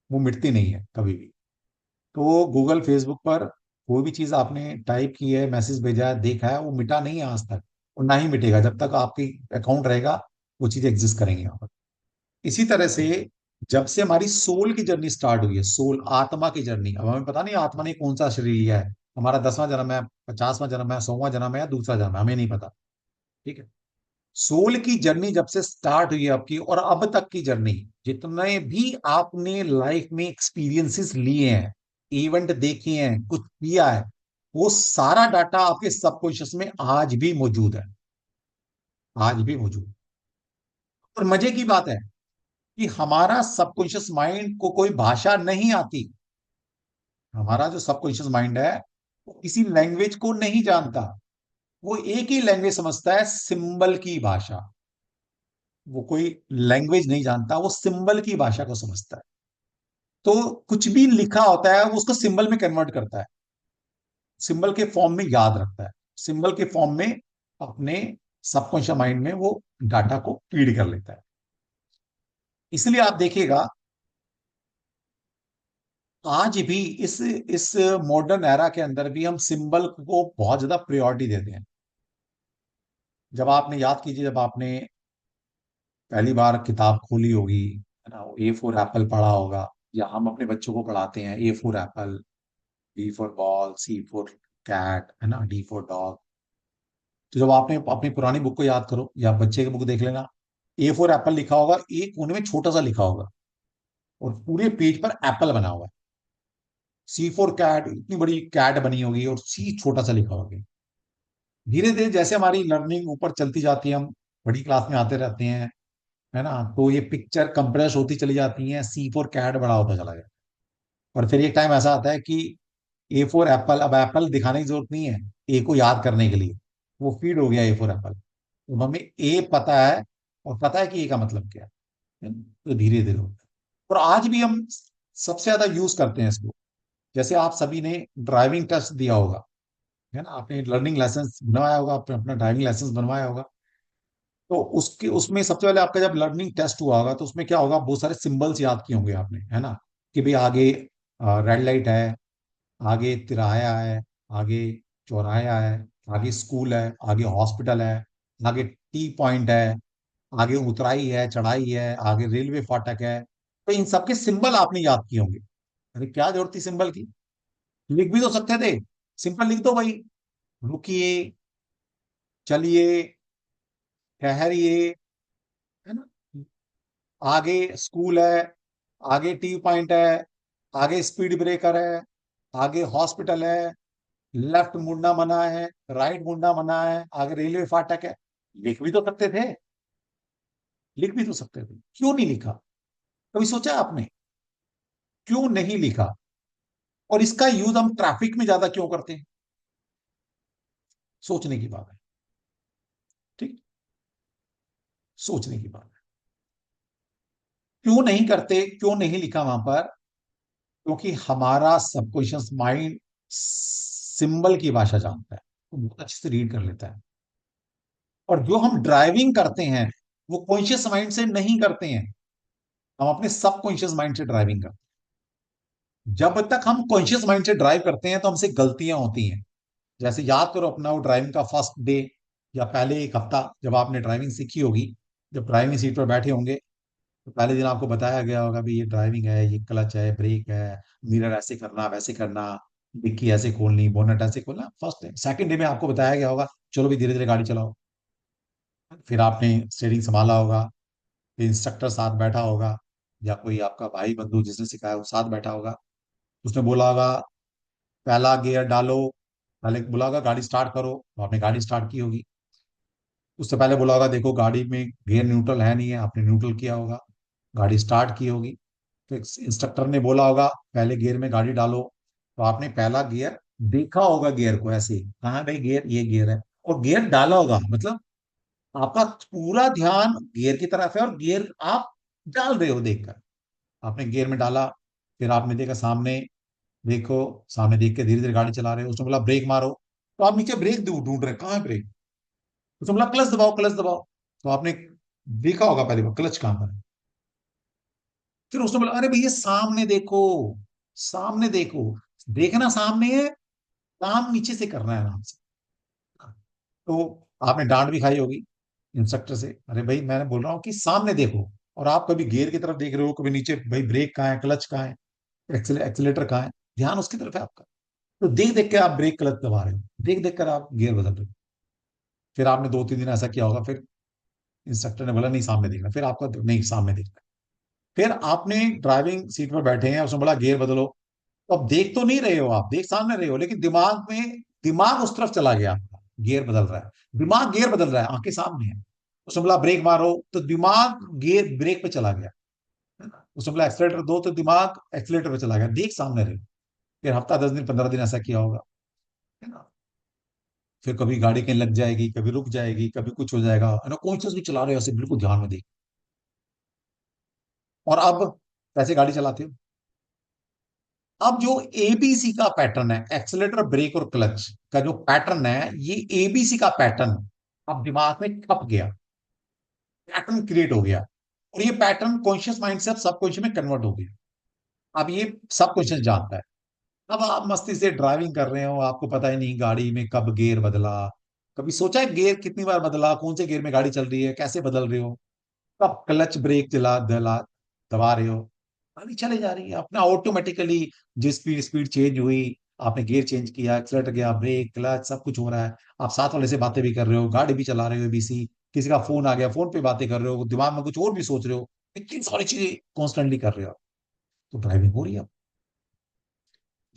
वो मिटती नहीं है कभी भी। तो गूगल फेसबुक पर कोई भी चीज आपने टाइप की है, मैसेज भेजा है, देखा है, वो मिटा नहीं है आज तक, और ना ही मिटेगा। जब तक आपकी अकाउंट रहेगा वो चीजें एग्जिस्ट करेंगी यहाँ पर। इसी तरह से जब से हमारी सोल की जर्नी स्टार्ट हुई है, सोल आत्मा की जर्नी, अब हमें पता नहीं आत्मा ने कौन सा शरीर लिया है, हमारा 10वां जन्म है, 50वां जन्म है, 100वां जन्म है या दूसरा जन्म है, हमें नहीं पता। ठीक है। सोल की जर्नी जब से स्टार्ट हुई है आपकी और अब तक की जर्नी, जितने भी आपने लाइफ में एक्सपीरियंसेस लिए हैं, इवेंट देखे हैं, कुछ किया है, वो सारा डाटा आपके सबकॉन्शियस में आज भी मौजूद है। आज भी मौजूद है। और मजे की बात है कि हमारा सबकॉन्शियस माइंड को कोई भाषा नहीं आती। हमारा जो सबकॉन्शियस माइंड है वो किसी लैंग्वेज को नहीं जानता। वो एक ही लैंग्वेज समझता है, सिंबल की भाषा। वो कोई लैंग्वेज नहीं जानता, वो सिंबल की भाषा को समझता है। तो कुछ भी लिखा होता है वो उसको सिंबल में कन्वर्ट करता है, सिंबल के फॉर्म में याद रखता है, सिंबल के फॉर्म में अपने सबकॉन्शियस माइंड में वो डाटा को फीड कर लेता है। इसलिए आप देखिएगा आज भी इस मॉडर्न एरा के अंदर भी हम सिंबल को बहुत ज्यादा प्रायोरिटी देते हैं। जब आपने याद कीजिए, जब आपने पहली बार किताब खोली होगी, है ना, ए फॉर एप्पल पढ़ा होगा, या हम अपने बच्चों को पढ़ाते हैं A for apple, B for ball, C for cat, है ना, डी फॉर डॉग। तो जब आपने अपनी पुरानी बुक को याद करो या बच्चे की बुक देख लेना, ए फॉर एप्पल लिखा होगा, एक कोने में छोटा सा लिखा होगा और पूरे पेज पर एप्पल बना हुआ है। सी फॉर कैट, इतनी बड़ी कैट बनी होगी और सी छोटा सा लिखा होगा। धीरे धीरे जैसे हमारी लर्निंग ऊपर चलती जाती है, हम बड़ी क्लास में आते रहते हैं, है ना, तो ये पिक्चर कंप्रेस होती चली जाती है, सी फॉर कैट बड़ा होता चला गया। और फिर एक टाइम ऐसा आता है कि ए फॉर एप्पल, अब एप्पल दिखाने की जरूरत नहीं है ए को याद करने के लिए, वो फीड हो गया ए फॉर एप्पल। तो हमें ए पता है और पता है कि ए का मतलब क्या है। तो धीरे धीरे होता है। और आज भी हम सबसे ज्यादा यूज करते हैं इसको। जैसे आप सभी ने ड्राइविंग टेस्ट दिया होगा, है ना, आपने लर्निंग लाइसेंस बनवाया होगा, आपने अपना ड्राइविंग लाइसेंस बनवाया होगा। तो उसके उसमें सबसे पहले आपका जब लर्निंग टेस्ट हुआ होगा तो उसमें क्या होगा, बहुत सारे सिंबल्स याद किए होंगे आपने, है ना, कि भाई आगे रेड लाइट है, आगे तिराया है, आगे चौराया है, आगे स्कूल है, आगे हॉस्पिटल है, आगे टी पॉइंट है, आगे उतराई है, चढ़ाई है, आगे रेलवे फाटक है। तो इन सबके सिंबल आपने याद किए होंगे। अरे क्या जरूरत थी सिंबल की, लिख भी तो सकते थे। सिंपल लिख दो भाई, रुकिए, चलिए, ठहरिए, है ना, आगे स्कूल है, आगे टी पॉइंट है, आगे स्पीड ब्रेकर है, आगे हॉस्पिटल है, लेफ्ट मुड़ना मना है, राइट मुड़ना मना है, आगे रेलवे फाटक है। लिख भी तो सकते थे, लिख भी तो सकते थे, क्यों नहीं लिखा? कभी सोचा आपने क्यों नहीं लिखा? और इसका यूज हम ट्रैफिक में ज्यादा क्यों करते हैं? सोचने की बात है। ठीक, सोचने की बात है। क्यों नहीं करते, क्यों नहीं लिखा वहां पर? क्योंकि हमारा सबकॉन्शियस माइंड सिंबल की भाषा जानता है, वो बहुत अच्छे से रीड कर लेता है। और जो हम ड्राइविंग करते हैं वो कॉन्शियस माइंड से नहीं करते हैं, हम अपने सबकॉन्शियस माइंड से ड्राइविंग करते हैं। जब तक हम कॉन्शियस माइंड से ड्राइव करते हैं तो हमसे गलतियां होती हैं। जैसे याद करो अपना वो ड्राइविंग का फर्स्ट डे या पहले एक हफ्ता जब आपने ड्राइविंग सीखी होगी, जब ड्राइविंग सीट पर बैठे होंगे तो पहले दिन आपको बताया गया होगा भी ये ड्राइविंग है, ये क्लच है, ब्रेक है, मिरर ऐसे करना, वैसे करना, डिक्की ऐसे खोलनी, बोनट ऐसे खोलना। फर्स्ट डे, सेकंड डे में आपको बताया गया होगा चलो भी धीरे धीरे गाड़ी चलाओ। फिर आपने स्टीयरिंग संभाला होगा, फिर इंस्ट्रक्टर साथ बैठा होगा या कोई आपका भाई बंधु जिसने सिखाया वो साथ बैठा होगा। उसने बोला होगा पहला गियर डालो, पहले बोला होगा गाड़ी स्टार्ट करो, तो आपने गाड़ी स्टार्ट की होगी। उससे पहले बोला होगा देखो गाड़ी में गियर न्यूट्रल है नहीं है, आपने न्यूट्रल किया होगा, गाड़ी स्टार्ट की होगी। तो इंस्ट्रक्टर ने बोला होगा पहले गियर में गाड़ी डालो, तो आपने पहला गियर देखा होगा, गियर को ऐसे कहा भाई गियर, ये गियर है, और गियर डाला होगा। मतलब आपका पूरा ध्यान गियर की तरफ है और गियर आप डाल रहे हो देखकर। आपने गियर में डाला, फिर आपने देखा सामने, देखो सामने देख के धीरे धीरे गाड़ी चला रहे हो। उसने बोला ब्रेक मारो, तो आप नीचे ब्रेक ढूंढ रहे हैं, कहाँ है ब्रेक? उसने बोला क्लच दबाओ, क्लच दबाओ, तो आपने देखा होगा पहले बार क्लच कहां पर है। फिर उसने बोला अरे भैया सामने देखो, सामने देखो, देखना सामने है, काम नीचे से करना है आराम से। तो आपने डांट भी खाई होगी इंस्ट्रक्टर से, अरे भाई मैंने बोल रहा हूँ कि सामने देखो, और आप कभी गियर की तरफ देख रहे हो, कभी नीचे, भाई ब्रेक कहाँ है, क्लच कहाँ है, एक्सीलेटर कहाँ है, ध्यान उसकी तरफ है आपका। तो देख देख के आप ब्रेक क्लच दबा रहे हो, देख देख कर आप गियर बदल रहे हो। फिर आपने 2-3 दिन ऐसा किया होगा, फिर इंस्ट्रक्टर ने बोला नहीं सामने देखना, फिर आपका नहीं सामने देखना। फिर आपने ड्राइविंग सीट पर बैठे हैं, उसने बोला गियर बदलो, तो अब देख तो नहीं रहे हो, आप देख सामने रहे हो, लेकिन दिमाग उस तरफ चला गया आपका, गियर बदल रहा है, दिमाग गियर बदल रहा है, आंखें सामने है। उसने बोला ब्रेक मारो, तो दिमाग गियर ब्रेक पे चला गया, है ना। उसने बोला एक्सलेटर दो, तो दिमाग एक्सलेटर पे चला गया, देख सामने रहे। फिर हफ्ता 10 दिन 15 दिन ऐसा किया होगा, है ना। फिर कभी गाड़ी कहीं लग जाएगी, कभी रुक जाएगी, कभी कुछ हो जाएगा, है ना, कॉन्शियसली चला रहे हो ऐसे, बिल्कुल ध्यान में देख। और अब कैसे गाड़ी चलाते हो? अब जो एबीसी का पैटर्न है, एक्सीलेटर ब्रेक और क्लच का जो पैटर्न है, ये एबीसी का पैटर्न अब दिमाग में छप गया, पैटर्न क्रिएट हो गया। और ये पैटर्न कॉन्शियस माइंड से अब सबकॉन्शियस में कन्वर्ट हो गया। अब ये सबकॉन्शियस जानता है। अब आप मस्ती से ड्राइविंग कर रहे हो, आपको पता ही नहीं गाड़ी में कब गियर बदला, कभी सोचा है गियर कितनी बार बदला, कौन से गियर में गाड़ी चल रही है, कैसे बदल रहे हो, कब क्लच ब्रेक चला दला दबा रहे हो, गाड़ी चले जा रही है अपना ऑटोमेटिकली। जिस स्पीड स्पीड चेंज हुई, आपने गियर चेंज किया, एक्सलेटर गया, ब्रेक क्लच सब कुछ हो रहा है। आप साथ वाले से बातें भी कर रहे हो, गाड़ी भी चला रहे हो एबीसी, किसी का फोन आ गया, फोन पे बातें कर रहे हो, दिमाग में कुछ और भी सोच रहे हो, इतनी सारी चीजें कॉन्स्टेंटली कर रहे हो, तो ड्राइविंग हो रही है।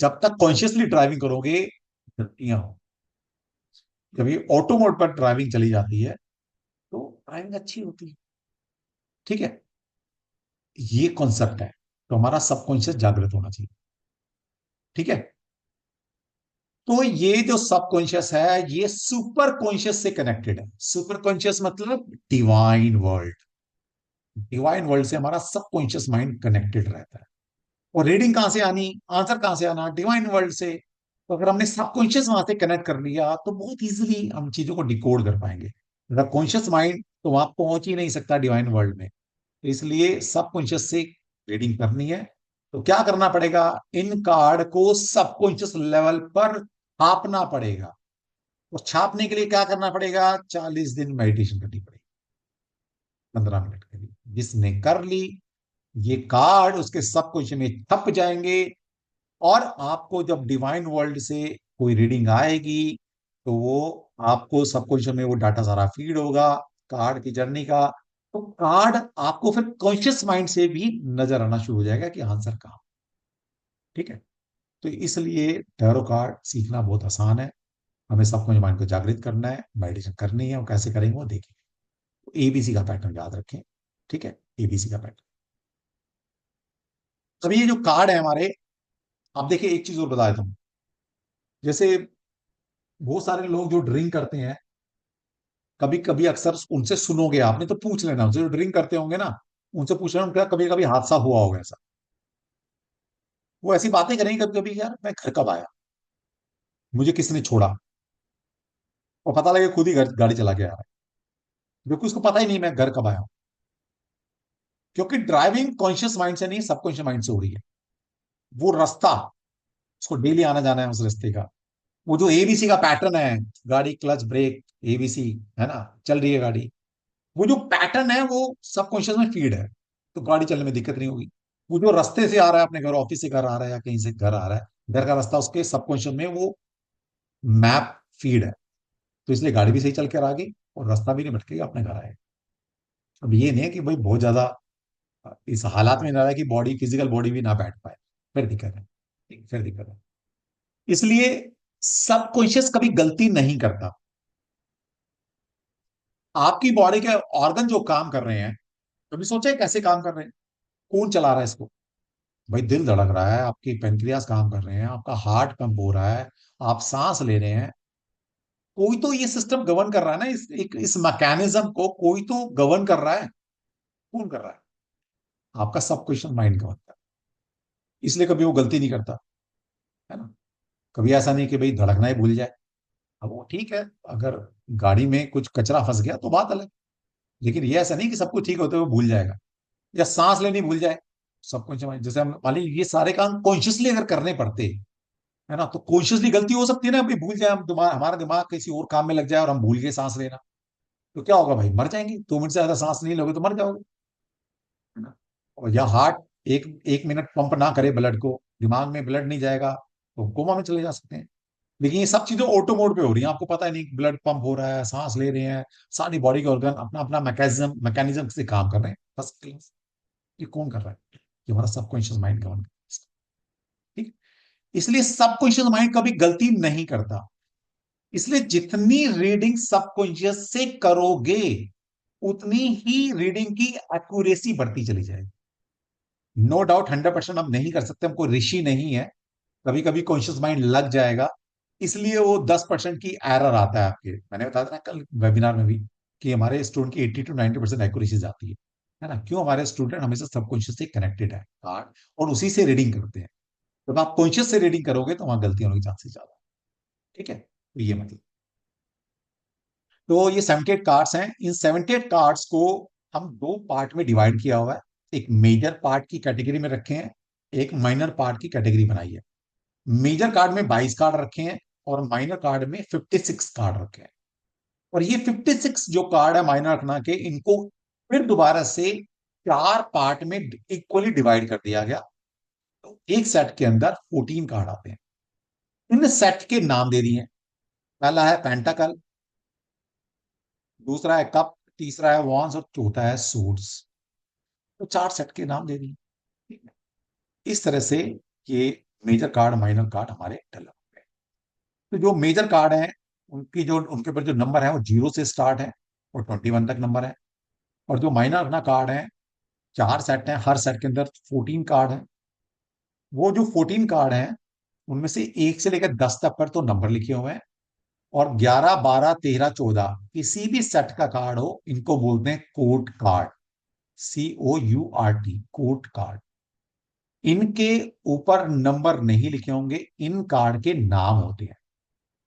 जब तक कॉन्शियसली ड्राइविंग करोगे गलतियां हो, जब ये ऑटो मोड पर ड्राइविंग चली जाती है तो ड्राइविंग अच्छी होती है। ठीक है, ये कॉन्सेप्ट है। तो हमारा सबकॉन्शियस जागृत होना चाहिए। ठीक है, तो ये जो सबकॉन्शियस है, ये सुपर कॉन्शियस से कनेक्टेड है। सुपर कॉन्शियस मतलब डिवाइन वर्ल्ड। डिवाइन वर्ल्ड से हमारा सबकॉन्शियस माइंड कनेक्टेड रहता है। और रीडिंग कहां से आनी, आंसर कहां से आना, डिवाइन वर्ल्ड से। तो अगर हमने सबकॉन्शियस वहां से कनेक्ट कर लिया तो बहुत इजीली हम चीजों को डिकोड कर पाएंगे। अगर कॉन्शियस माइंड तो वहां पहुंच ही नहीं सकता डिवाइन वर्ल्ड में। तो इसलिए सबकॉन्शियस से रीडिंग करनी है, तो क्या करना पड़ेगा, इन कार्ड को सबकॉन्शियस लेवल पर छापना पड़ेगा। और छापने के लिए क्या करना पड़ेगा, 40 दिन मेडिटेशन करनी पड़ेगी, 15 मिनट के लिए। जिसने कर ली, ये कार्ड उसके सबकॉन्शियस में छप जाएंगे। और आपको जब डिवाइन वर्ल्ड से कोई रीडिंग आएगी, तो वो आपको सबकॉन्शियस में वो डाटा सारा फीड होगा कार्ड की जर्नी का। तो कार्ड आपको फिर कॉन्शियस माइंड से भी नजर आना शुरू हो जाएगा कि आंसर कहाँ। ठीक है, तो इसलिए टैरो कार्ड सीखना बहुत आसान है। हमें सबकॉन्शियस माइंड को जागृत करना है, मेडिटेशन करनी है, और कैसे करेंगे वो देखेंगे। तो एबीसी का पैटर्न याद रखें। ठीक है, एबीसी का पैटर्न। अब ये जो कार्ड है हमारे, आप देखिए एक चीज और बताया था, जैसे बहुत सारे लोग जो ड्रिंक करते हैं, कभी कभी अक्सर उनसे सुनोगे आपने, तो पूछ लेना उनसे, जो ड्रिंक करते होंगे ना, उनसे पूछ लेना उनका कभी कभी हादसा हुआ होगा ऐसा। वो ऐसी बातें करेंगे कभी कभी, यार मैं घर कब आया, मुझे किसने छोड़ा, और पता लगे खुद ही घर गाड़ी चला के आ रहा है, क्योंकि उसको पता ही नहीं मैं घर कब आया हूं। क्योंकि ड्राइविंग कॉन्शियस माइंड से नहीं, सबकॉन्शियस माइंड से हो रही है। वो रास्ता, उसको डेली आना जाना है उस रास्ते का। वो जो एबीसी का पैटर्न है, गाड़ी क्लच ब्रेक एबीसी, है ना, चल रही है गाड़ी, वो जो पैटर्न है वो सबकॉन्शियस में फीड है। तो गाड़ी चलने में दिक्कत नहीं होगी। वो जो रास्ते से आ रहा है, अपने घर ऑफिस से घर आ रहा है या कहीं से घर आ रहा है, घर का रास्ता उसके सबकॉन्शियस में वो मैप फीड है। तो इसलिए गाड़ी भी सही चल कर आ गई और रास्ता भी नहीं भटकेगा, अपने घर आएगा। अब ये नहीं है कि भाई बहुत ज्यादा इस हालात में ना रहा कि बॉडी, फिजिकल बॉडी भी ना बैठ पाए, फिर दिक्कत है। फिर दिक्कत है। इसलिए सबकॉन्शियस कभी गलती नहीं करता। आपकी बॉडी के ऑर्गन जो काम कर रहे हैं, कभी सोचा है कैसे काम कर रहे हैं, कौन चला रहा है इसको? भाई दिल धड़क रहा है, आपकी पेनक्रियास काम कर रहे हैं, आपका हार्ट पंप हो रहा है, आप सांस ले रहे हैं। कोई तो ये सिस्टम गवर्न कर रहा है ना, इस मैकेनिज्म को कोई तो गवर्न कर रहा है। कौन कर रहा है? आपका सबकॉन्शियस माइंड गवर्न कर रहा है। इसलिए कभी वो गलती नहीं करता, है ना। कभी ऐसा नहीं कि भाई धड़कना ही भूल जाए। अब वो ठीक है, अगर गाड़ी में कुछ कचरा फंस गया तो बात अलग, लेकिन ये ऐसा नहीं कि सब कुछ ठीक होते हुए भूल जाएगा, या सांस लेनी भूल जाए। सबकॉन्शियस माइंड, जैसे हम मान लीजिए ये सारे काम कॉन्शियसली अगर करने पड़ते, है ना। तो कॉन्शियसली गलती हो सकती है ना, अभी भूल जाए हम, हमारा दिमाग किसी और काम में लग जाए और हम भूल गए सांस लेना, तो क्या होगा भाई, मर जाएंगे। 2 मिनट से ज्यादा सांस नहीं लोगे तो मर जाओगे, है ना। और या हार्ट एक एक मिनट पंप ना करे ब्लड को, दिमाग में ब्लड नहीं जाएगा तो कोमा में चले जा सकते हैं। लेकिन ये सब चीजें ऑटो मोड पे हो रही हैं, आपको पता ही नहीं ब्लड पंप हो रहा है, सांस ले रहे हैं, सारी बॉडी के ऑर्गन अपना अपना मैकेनिज्म से काम कर रहे हैं, बस क्लास। ये कौन कर रहा है? ये हमारा सबकॉन्शियस माइंड गवर्न। ठीक। इसलिए सबकॉन्शियस माइंड कभी गलती नहीं करता। इसलिए जितनी रीडिंग सबकॉन्शियस से करोगे उतनी ही रीडिंग की एक्यूरेसी बढ़ती चली जाएगी। नो डाउट 100% हम नहीं कर सकते, हम कोई ऋषि नहीं है, कभी कभी कॉन्शियस माइंड लग जाएगा। इसलिए वो 10% की एरर आता है आपके, मैंने बताया था ना कल वेबिनार में भी, कि हमारे स्टूडेंट की 80 to 90% एक्यूरेसी जाती है ना। क्यों? हमारे स्टूडेंट हमेशा सबकॉन्शियस से कनेक्टेड है कार्ड, और उसी से रीडिंग करते हैं। जब आप कॉन्शियस से रीडिंग करोगे तो वहां गलती होने के चांसेस ज्यादा। ठीक है, तो ये मतलब, तो ये 78 कार्ड्स हैं। इन 78 कार्ड्स को हम दो पार्ट में डिवाइड किया हुआ है। एक मेजर पार्ट की कैटेगरी में रखे हैं, एक माइनर पार्ट की कैटेगरी बनाई है। मेजर कार्ड में 22 कार्ड रखे हैं और माइनर कार्ड में 56 कार्ड रखे हैं। और ये 56 जो कार्ड है माइनर रखना के, इनको फिर दोबारा से 4 पार्ट में इक्वली डिवाइड कर दिया गया। तो एक सेट के अंदर 14 कार्ड आते हैं। इन सेट के नाम दे दिए। पहला है पेंटाकल, दूसरा है कप, तीसरा है वॉन्स और चौथा है सूट्स। तो 4 सेट के नाम दे दिए। ठीक है? इस तरह से ये मेजर कार्ड माइनर कार्ड हमारे डेवलप हो गए। तो जो मेजर कार्ड है उनकी जो उनके ऊपर जो नंबर है वो 0 से स्टार्ट है और 21 तक नंबर है। और जो माइनर अपना कार्ड है, 4 सेट है, हर सेट के अंदर 14 कार्ड है। वो जो 14 कार्ड है उनमें से 1 से लेकर 10 तक पर तो नंबर लिखे हुए हैं, और 11, 12, 13, 14 किसी भी सेट का कार्ड हो इनको बोलते हैं code card. COURT, code card. इनके ऊपर नंबर नहीं लिखे होंगे, इन कार्ड के नाम होते हैं।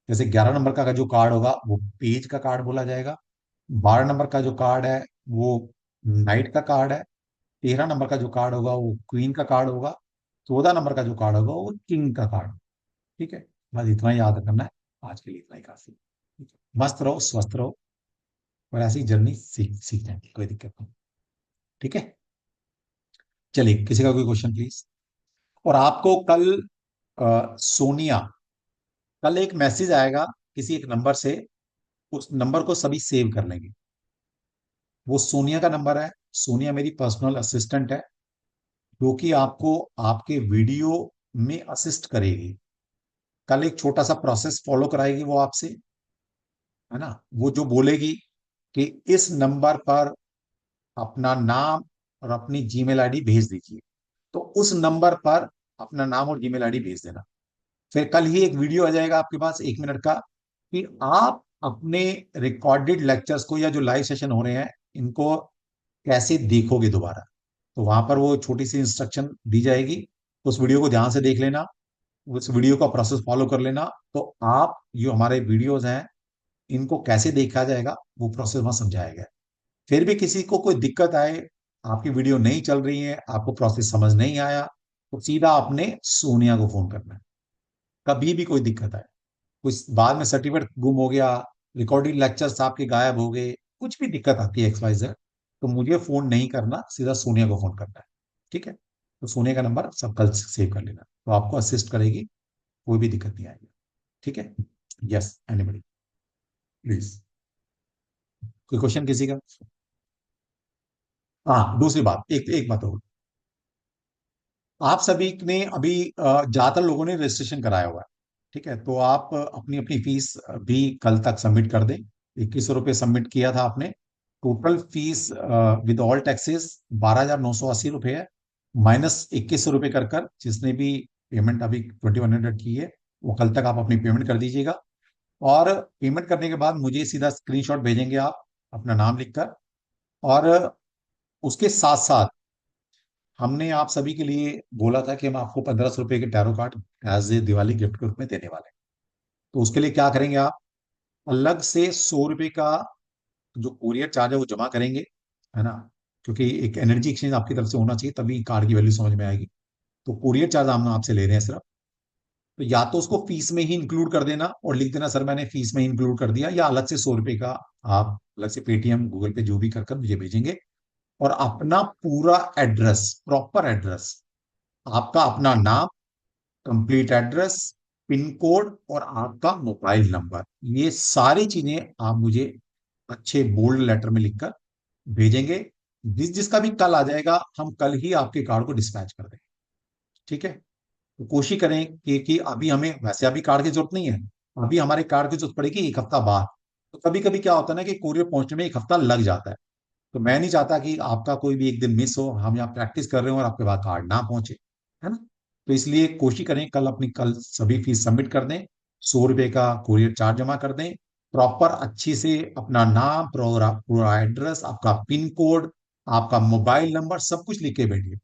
जैसे 11 नंबर का जो कार्ड होगा वो पेज का कार्ड बोला जाएगा। 12 नंबर का जो कार्ड है वो नाइट का कार्ड है। 13 नंबर का जो कार्ड होगा वो क्वीन का कार्ड होगा। 14 नंबर का जो कार्ड होगा वो किंग का कार्ड। ठीक है, बस इतना ही याद करना है। आज के लिए इतना ही काफी। ठीक है? मस्त रहो, स्वस्थ रहो, और ऐसी जर्नी सीख सीख जाएंगे, कोई दिक्कत नहीं। ठीक है, चलिए, किसी का कोई क्वेश्चन प्लीज। और आपको कल सोनिया, कल एक मैसेज आएगा किसी एक नंबर से, उस नंबर को सभी सेव कर लेंगे। वो सोनिया का नंबर है। सोनिया मेरी पर्सनल असिस्टेंट है, जो कि आपको आपके वीडियो में असिस्ट करेगी। कल एक छोटा सा प्रोसेस फॉलो कराएगी वो आपसे, है ना। वो जो बोलेगी कि इस नंबर पर अपना नाम और अपनी जीमेल आईडी भेज दीजिए, तो उस नंबर पर अपना नाम और जीमेल आईडी भेज देना। फिर कल ही एक वीडियो आ जाएगा आपके पास 1 मिनट का, कि आप अपने रिकॉर्डेड लेक्चर्स को या जो लाइव सेशन हो रहे हैं इनको कैसे देखोगे दोबारा। तो वहां पर वो छोटी सी इंस्ट्रक्शन दी जाएगी, उस वीडियो को ध्यान से देख लेना, उस वीडियो का प्रोसेस फॉलो कर लेना। तो आप जो हमारे वीडियोस हैं इनको कैसे देखा जाएगा वो प्रोसेस वहां समझाया गया है। फिर भी किसी को कोई दिक्कत आए, आपकी वीडियो नहीं चल रही है, आपको प्रोसेस समझ नहीं आया, तो सीधा आपने सोनिया को फोन करना है। कभी भी कोई दिक्कत आए, कुछ बाद में सर्टिफिकेट गुम हो गया, रिकॉर्डिंग लेक्चर्स आपके गायब हो गए, कुछ भी दिक्कत आती है XYZ, तो मुझे फोन नहीं करना, सीधा सोनिया को फोन करना है। ठीक है, तो सोनिया का नंबर सब कल सेव कर लेना, तो आपको असिस्ट करेगी, कोई भी दिक्कत नहीं आएगी। ठीक है, यस एनीबडी प्लीज, कोई क्वेश्चन किसी का? हाँ, दूसरी बात, एक एक बात और, आप सभी ने अभी ज्यादातर लोगों ने रजिस्ट्रेशन कराया हुआ है। ठीक है, तो आप अपनी अपनी फीस भी कल तक सबमिट कर दें। 2100 रुपये सबमिट किया था आपने। Total fees with all taxes 12,980 रुपये है, माइनस 2100 रुपये कर जिसने भी पेमेंट अभी 2100 की है वो कल तक आप अपनी पेमेंट कर दीजिएगा। और पेमेंट करने के बाद मुझे सीधा स्क्रीनशॉट भेजेंगे आप अपना नाम लिखकर। और उसके साथ साथ हमने आप सभी के लिए बोला था कि हम आपको 1500 रुपये के tarot card as a Diwali gift के रूप में देने वाले हैं। तो उसके लिए क्या करेंगे आप, अलग से 100 रुपये का जो कुरियर चार्ज है वो जमा करेंगे, है ना। क्योंकि एक एनर्जी एक्सचेंज आपकी तरफ से होना चाहिए, तभी कार्ड की वैल्यू समझ में आएगी। तो कुरियर चार्ज हम आपसे ले रहे हैं सिर्फ तो या तो उसको फीस में ही इंक्लूड कर देना और लिख देना सर मैंने फीस में इंक्लूड कर दिया, या अलग से 100 रुपए का आप अलग से पेटीएम गूगल पे जो भी कर कर मुझे भेजेंगे। और अपना पूरा एड्रेस, प्रॉपर एड्रेस, आपका अपना नाम, कंप्लीट एड्रेस, पिन कोड और आपका मोबाइल नंबर, ये सारी चीजें आप मुझे अच्छे बोल्ड लेटर में लिखकर भेजेंगे। जिसका भी कल आ जाएगा, हम कल ही आपके कार्ड को डिस्पैच कर देंगे। ठीक है, तो कोशिश करें कि अभी हमें, वैसे अभी कार्ड की जरूरत नहीं है, अभी हमारे कार्ड की जरूरत पड़ेगी एक हफ्ता बाद। तो कभी कभी क्या होता है ना कि कोरियर पहुंचने में एक हफ्ता लग जाता है। तो मैं नहीं चाहता कि आपका कोई भी एक दिन मिस हो, हम यहाँ प्रैक्टिस कर रहे हो और आपके पास कार्ड ना पहुंचे, है ना। तो इसलिए कोशिश करें कल सभी फीस सबमिट कर दें, 100 रुपए का कोरियर चार्ज जमा कर दें, प्रॉपर अच्छी से अपना नाम, पूरा पूरा एड्रेस, आपका पिन कोड, आपका मोबाइल नंबर, सब कुछ लिख के भेजिए।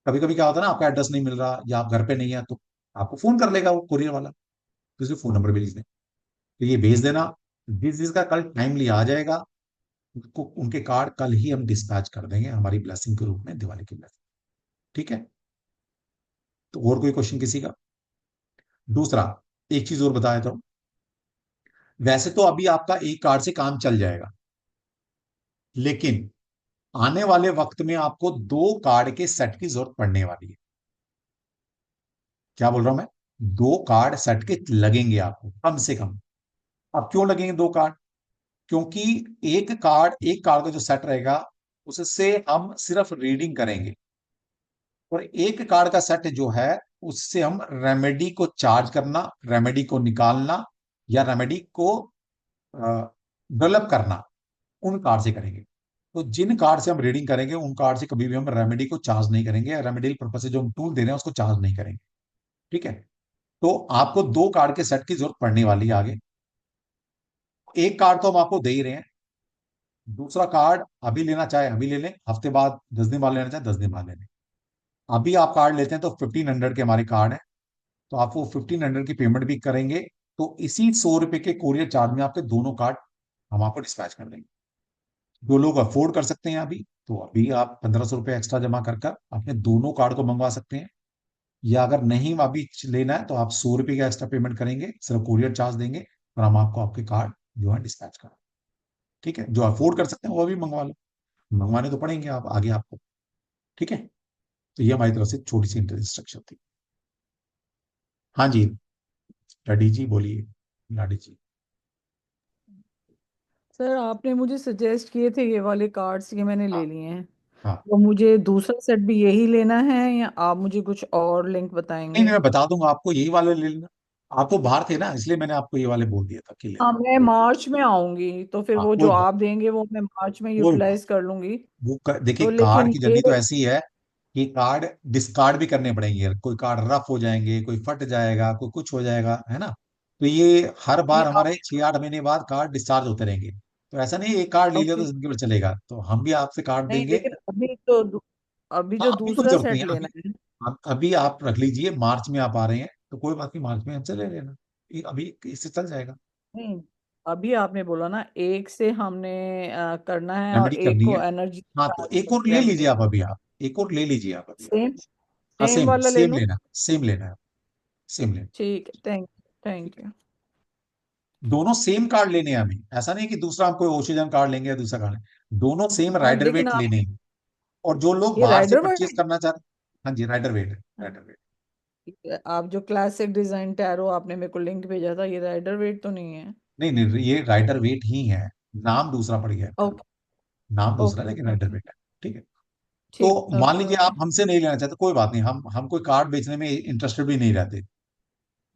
कभी कभी क्या होता है ना, आपका एड्रेस नहीं मिल रहा या आप घर पे नहीं है, तो आपको फोन कर लेगा वो कोरियर वाला, तो उसे फोन नंबर भी लिख दें। तो ये भेज देना, जिसका कल टाइमली आ जाएगा उनको, उनके कार्ड कल ही हम डिस्पैच कर देंगे हमारी ब्लेसिंग के रूप में, दिवाली की ब्लेसिंग। ठीक है, तो और कोई क्वेश्चन किसी का? दूसरा, एक चीज और बताया था, वैसे तो अभी आपका एक कार्ड से काम चल जाएगा, लेकिन आने वाले वक्त में आपको 2 कार्ड के सेट की जरूरत पड़ने वाली है। क्या बोल रहा हूं मैं? 2 कार्ड सेट के लगेंगे आपको कम से कम। अब क्यों लगेंगे 2 कार्ड? क्योंकि एक कार्ड का जो सेट रहेगा उससे हम सिर्फ रीडिंग करेंगे, और एक कार्ड का सेट जो है उससे हम रेमेडी को चार्ज करना, रेमेडी को निकालना या रेमेडी को डेवलप करना, उन कार्ड से करेंगे। तो जिन कार्ड से हम रीडिंग करेंगे उन कार्ड से कभी भी हम रेमेडी को चार्ज नहीं करेंगे, रेमेडियल पर्पज से जो हम टूल दे रहे हैं उसको चार्ज नहीं करेंगे। ठीक है, तो आपको 2 कार्ड के सेट की जरूरत पड़ने वाली है आगे। एक कार्ड तो हम आपको दे ही रहे हैं, दूसरा कार्ड अभी लेना चाहे अभी ले लें, हफ्ते बाद 10 दिन बाद लेना चाहे 10 दिन बाद ले लें। अभी आप कार्ड लेते हैं तो 1500 के हमारे कार्ड है, तो आप वो 1500 की पेमेंट भी करेंगे, तो इसी 100 रुपए के कोरियर चार्ज में आपके दोनों कार्ड हम आपको डिस्पैच कर देंगे। जो लोग अफोर्ड कर सकते हैं अभी, तो अभी आप 1500 रुपये एक्स्ट्रा जमा कर कर अपने दोनों कार्ड को मंगवा सकते हैं। या अगर नहीं अभी लेना है तो आप 100 रुपये का एक्स्ट्रा पेमेंट करेंगे, सिर्फ कोरियर चार्ज देंगे और हम आपको आपके कार्ड जो है डिस्पैच करें। ठीक है, जो अफोर्ड कर सकते हैं वो भी मंगवा लो, मंगवाने तो पड़ेंगे आप आगे आपको। ठीक है, तो ये हमारी तरफ से छोटी सी इंस्ट्रक्शन थी। हाँ जी, लाडी जी बोलिए, लाडी जी। सर आपने मुझे सजेस्ट किए थे ये वाले कार्ड्स, ये मैंने ले हाँ लिए हैं। हाँ, तो मुझे दूसरा सेट भी यही लेना है या आप मुझे कुछ और लिंक नहीं बताएंगे? नहीं, मैं बता दूंगा आपको, यही वाले ले लेना। आप तो बाहर थे ना, इसलिए मैंने आपको ये वाले बोल दिया था कि ले हाँ, लेना। मैं मार्च में आऊंगी तो फिर हाँ, वो जो आप देंगे वो मैं मार्च में कोई यूटिलाइज कर लूंगी। देखिए तो कार्ड लेकिन की ये जर्नी तो ऐसी है कि कार्ड डिस्कार्ड भी करने पड़ेंगे, कोई कार्ड रफ हो जाएंगे, कोई फट जाएगा, कोई कुछ हो जाएगा, है ना। तो ये हर नहीं बार आप, हमारे 6-8 महीने बाद कार्ड डिस्चार्ज होते रहेंगे। तो ऐसा नहीं एक कार्ड ले लिया तो ओके, जिंदगी भर चलेगा, तो हम भी आपसे कार्ड नहीं देंगे। लेकिन अभी हाँ, जो अभी कोई दूसरा जरूरत नहीं सेट है अभी। लेना है। अभी आप रख लीजिए, मार्च में आप आ रहे हैं तो कोई बात नहीं, मार्च में हमसे ले लेना, अभी इससे चल जाएगा। नहीं, अभी आपने बोला ना एक से हमने करना है और रेमेडी एक करनी है। को एनर्जी हाँ, तो एक और ले रेमेडी। लीजिए आप अभी, आप एक और ले लीजिए आप अभी। सेम हाँ, सेम सेम वाला ले सेम लूं? लेना, सेम लेना है, सेम लेना। ठीक है, थैंक यू। दोनों सेम कार्ड लेने हैं हमें, ऐसा नहीं कि दूसरा हम कोई ओशिजन कार्ड लेंगे या दूसरा कार्ड लेंगे, दोनों सेम हाँ राइडर लेकिन वेट आप, लेने हैं। और जो लोग ये बाहर से राइडर परचेज वर्ड, करना चाहते हैं, हाँ जी, राइडर वेट है, राइडर वेट। आप जो क्लासिक डिजाइन टैरो आपने मेरे को लिंक भेजा था, ये राइडर वेट तो नहीं है? नहीं नहीं, ये राइडर वेट ही है, नाम दूसरा पड़ गया है, ओके नाम दूसरा है ओके लेकिन राइडर ओके, वेट है। ठीक है, ठीक, तो मान ओके लीजिए ओके। आप हमसे नहीं लेना चाहते, कोई बात नहीं, हम कोई कार्ड बेचने में इंटरेस्टेड भी नहीं रहते,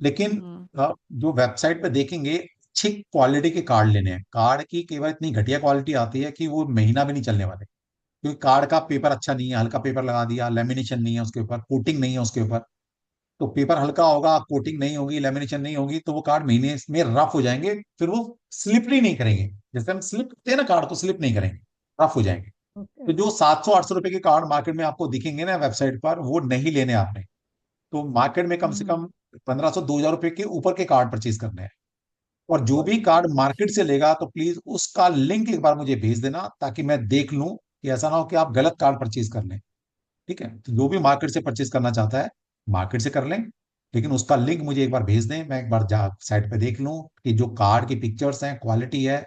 लेकिन हम्म, जो वेबसाइट पे देखेंगे अच्छी क्वालिटी के कार्ड लेने हैं। कार्ड की कई बार इतनी घटिया क्वालिटी आती है कि वो महीना भी नहीं चलने वाले, क्योंकि कार्ड का पेपर अच्छा नहीं है, हल्का पेपर लगा दिया, लेमिनेशन नहीं है उसके ऊपर, कोटिंग नहीं है उसके ऊपर। तो पेपर हल्का होगा, कोटिंग नहीं होगी, लेमिनेशन नहीं होगी, तो वो कार्ड महीने में रफ हो जाएंगे, फिर वो स्लिपरी नहीं करेंगे। जैसे हम स्लिप करते हैं ना कार्ड, तो स्लिप नहीं करेंगे, रफ हो जाएंगे। ओके। तो जो 700-800 रुपए के कार्ड मार्केट में आपको दिखेंगे ना वेबसाइट पर, वो नहीं लेने आपने। तो मार्केट में कम से हम्म, कम 1500-2000 रुपए के ऊपर के कार्ड परचेज करने हैं। और जो भी कार्ड ओके मार्केट से लेगा तो प्लीज उसका लिंक एक बार मुझे भेज देना, ताकि मैं देख लूं कि ऐसा ना हो कि आप गलत कार्ड परचेज कर लें। ठीक है, तो जो भी मार्केट से परचेज करना चाहता है मार्केट से कर लें, लेकिन उसका लिंक मुझे एक बार भेज दें, मैं एक बार जा साइट पे देख लूं कि जो कार्ड की पिक्चर्स हैं, क्वालिटी है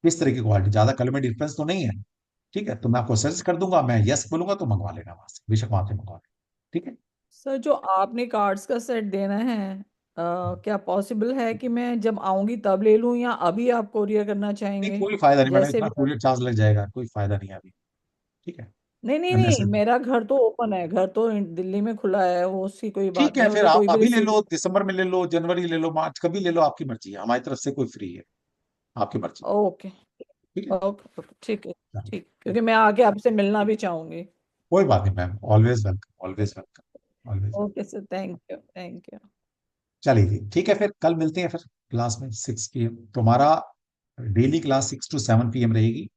किस तरह की क्वालिटी, ज्यादा कलर में डिफरेंस तो नहीं है। ठीक है, तो मैं आपको सजेस्ट कर दूंगा, मैं यस बोलूंगा तो मंगवा लेना वहां से, बेशक वहां से मंगवा लेना। ठीक है। सर जो आपने कार्ड्स का सेट देना है, क्या पॉसिबल है कि मैं जब आऊंगी तब ले लूं या अभी आप कोरियर करना नहीं, चाहेंगे? कोई फायदा नहीं मैडम, जैसे इतना भी कोरियर चार्ज लग जाएगा, कोई फायदा नहीं है अभी। ठीक है। नहीं नहीं नहीं, अननेसेसरी। मेरा घर तो ओपन है, घर तो दिल्ली में खुला है, वो उसकी कोई ठीक बात है, नहीं, फिर उधर आप कोई भी अभी ले रिसीव। लो, दिसंबर में ले लो, जनवरी ले लो, मार्च, कभी ले लो, आपकी मर्जी है, हमारी तरफ से कोई फ्री है, आपकी मर्जी। ओके ठीक है। ओके ओके, ठीक है। चलिए, ठीक, क्योंकि मैं आके आपसे मिलना भी चाहूंगी। कोई बात नहीं ma'am, always welcome, always welcome, always. Okay sir, thank you thank you. चलिए जी, ठीक है, फिर कल मिलते हैं फिर क्लास में 6 PM। तुम्हारा डेली क्लास 6 to 7 PM रहेगी।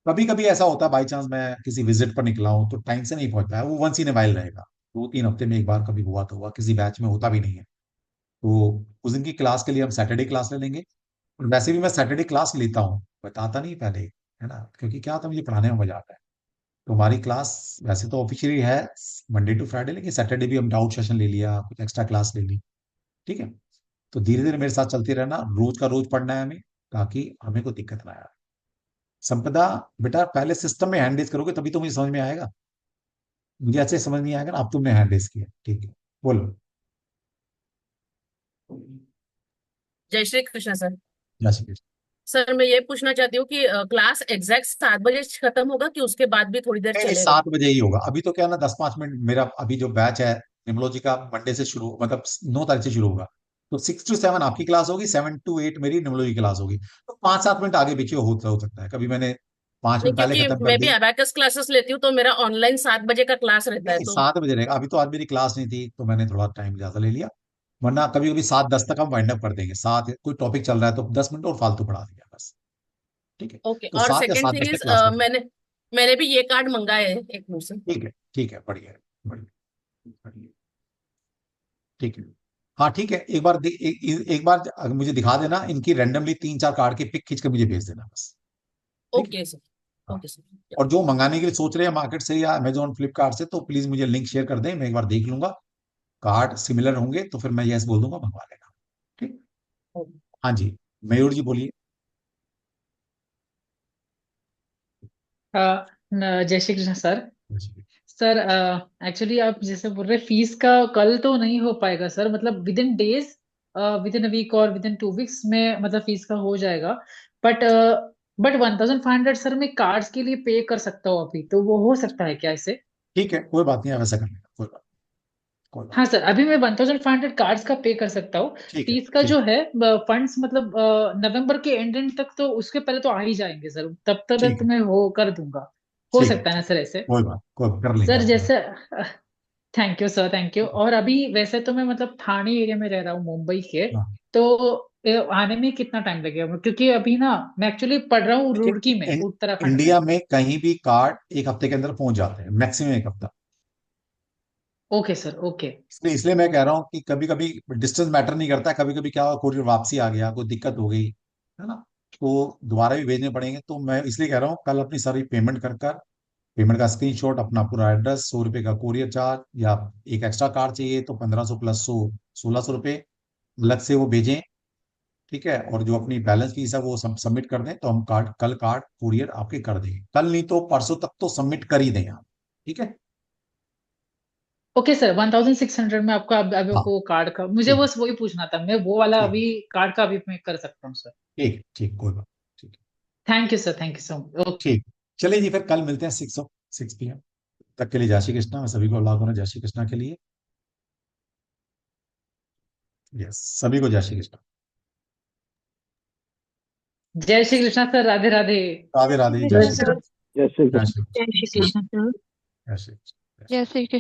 कभी कभी ऐसा होता है बाई चांस मैं किसी विजिट पर निकला हूं तो टाइम से नहीं पहुंच पाया, वो वंस इन ए वाइल रहेगा, 2-3 हफ्ते में एक बार कभी हुआ तो हुआ, किसी बैच में होता भी नहीं है। तो उस दिन की क्लास के लिए हम सैटरडे क्लास ले लेंगे। और वैसे भी मैं सैटरडे क्लास लेता हूँ, बताता नहीं पहले, है ना, क्योंकि क्या था, मुझे पढ़ाने में मजा आता है। तो हमारी क्लास वैसे तो ऑफिशियली है मंडे टू फ्राइडे, लेकिन सैटरडे भी हम डाउट सेशन ले लिया, कुछ एक्स्ट्रा क्लास ले ली। ठीक है। तो धीरे धीरे मेरे साथ चलते रहना, रोज का रोज पढ़ना है हमें, ताकि हमें कोई दिक्कत ना आए। संपदा, बेटा पहले सिस्टम में हैंड रेज करोगे तभी तो मुझे समझ में आएगा, मुझे ऐसे समझ नहीं आएगा ना, अब तुमने हैंड रेज किया। ठीक है, बोलो। जय श्री कृष्ण सर। जय श्री कृष्ण। सर मैं ये पूछना चाहती हूँ कि क्लास एग्जैक्ट 7 बजे खत्म होगा कि उसके बाद भी थोड़ी देर नहीं नहीं, चलेगा? 7 बजे ही होगा, अभी तो क्या ना 10-5 मिनट मेरा अभी जो बैच है निमोलॉजी का मंडे से शुरू, मतलब 9 तारीख से शुरू होगा। तो 6 to 7 आपकी क्लास होगी, 7 to 8 मेरी निमोलॉजी क्लास होगी। तो 5-7 मिनट आगे पीछे हो सकता है, कभी मैंने 5 मिनट नहीं, पहले क्योंकि खत्म कर मैं भी दी। अबैकस क्लासेस लेती हूँ तो मेरा ऑनलाइन 7 बजे का क्लास रहता है नहीं, तो। 7 बजे रहेगा, अभी तो आज मेरी क्लास नहीं थी तो मैंने थोड़ा टाइम ज्यादा ले लिया। वरना कभी कभी 7:10 तक हम वाइंड अप कर देंगे, 7 कोई टॉपिक चल रहा है तो 10 मिनट और फालतू पढ़ा दिया बस। ठीक है। ओके, तो और 7 या सेकंड सात थिंग दस तक इज, क्लास खत्म। मैंने मैंने भी ये कार्ड मंगाए है एक मुंह से। ठीक है, ठीक है, बढ़िया है, बढ़िया, बढ़िया। ठीक है। हाँ ठीक है, एक बार एक बार अगर मुझे दिखा देना, इनकी रैंडमली 3-4 कार्ड की पिक खींच के मुझे भेज देना बस। ठीक है। Okay sir. हाँ। Okay sir. और जो मंगाने के लिए सोच रहे हैं मार्केट से या अमेजोन फ्लिपकार्ट से, तो प्लीज मुझे लिंक शेयर कर दें, मैं एक बार देख लूंगा, कार्ड सिमिलर होंगे तो फिर मैं यस बोल दूंगा, मंगवा लेना। ठीक। हाँ जी, मयूर जी बोलिए। जय Shri Krishna sir. Sir actually आप जैसे बोल रहे फीस का कल तो नहीं हो पाएगा सर, मतलब within days, within a week और विद इन 2 वीक्स में मतलब फीस का हो जाएगा। बट बट 1500 सर मैं कार्ड्स के लिए पे कर सकता हूँ अभी, तो वो हो सकता है क्या इससे? ठीक है, कोई बात नहीं, आप ऐसा कर लेना, कोई बात, कोई बात। हाँ सर, अभी मैं 1500 कार्ड्स का पे कर सकता हूँ। ठीक है, फीस का ठीक, जो है फंड्स मतलब नवंबर के एंड तक, तो उसके पहले तो आ ही जाएंगे सर, तब तक ठीक है, मैं हो कर दूंगा। हो ठीक है, सकता है ना ठीक, सर ऐसे? कोई बात, कोई कर लेंगे सर आप लोग। जैसे thank you sir, thank you. और अभी वैसे तो मैं मतलब थाने एरिया में रह रहा हूँ, मुंबई के। हाँ, तो आने में कितना टाइम लगेगा, क्योंकि अभी ना मैं एक्चुअली पढ़ रहा हूँ देखिए, रुड़की में, उत्तराखंड में। इंडिया में कहीं भी कार्ड एक हफ्ते के अंदर पहुंच जाते हैं, मैक्सिमम एक हफ्ता। Okay sir, okay. इसलिए इसलिए मैं कह रहा हूँ कि कभी कभी डिस्टेंस मैटर नहीं करता है, कभी कभी क्या हुआ, कोरियर वापसी आ गया, कोई दिक्कत हो गई, है ना, तो दोबारा भी भेजने पड़ेंगे, तो मैं इसलिए कह रहा हूँ कल अपनी सारी पेमेंट कर कर, पेमेंट का स्क्रीनशॉट, अपना पूरा एड्रेस, 100 रुपए का कोरियर चार्ज, या एक एक्स्ट्रा कार्ड चाहिए तो 1500 प्लस 100, 1600 रुपये अलग से वो भेजें। ठीक है, और जो अपनी बैलेंस फीस है वो सबमिट कर दें, तो हम कार्ड कल कार्ड कुरियर आपके कर देंगे, कल नहीं तो परसों तक तो सबमिट कर ही दें आप। ठीक है। ओके सर, 1600 में आपका अभी हाँ, वो कार्ड का मुझे ठीक है, बस वही पूछना था, मैं वो वाला ठीक अभी कार्ड का अभी मैं कर सकता हूँ सर। ठीक ठीक, कोई बात। ठीक thank you sir, thank you so much. Okay. ठीक। चलिए जी, फिर कल मिलते हैं 6 PM तक के लिए। जय श्री कृष्णा, मैं सभी को अल्लाह को जय श्री कृष्णा के लिए। यस, सभी को जय श्री कृष्णा। जय श्री कृष्णा सर, राधे राधे। राधे राधे, जय जय श्री श्री कृष्णा। जय श्री जय कृष्ण। श्री जय श्री कृष्ण। कृष्ण सर। जय श्री कृष्ण। जय श्री कृष्ण।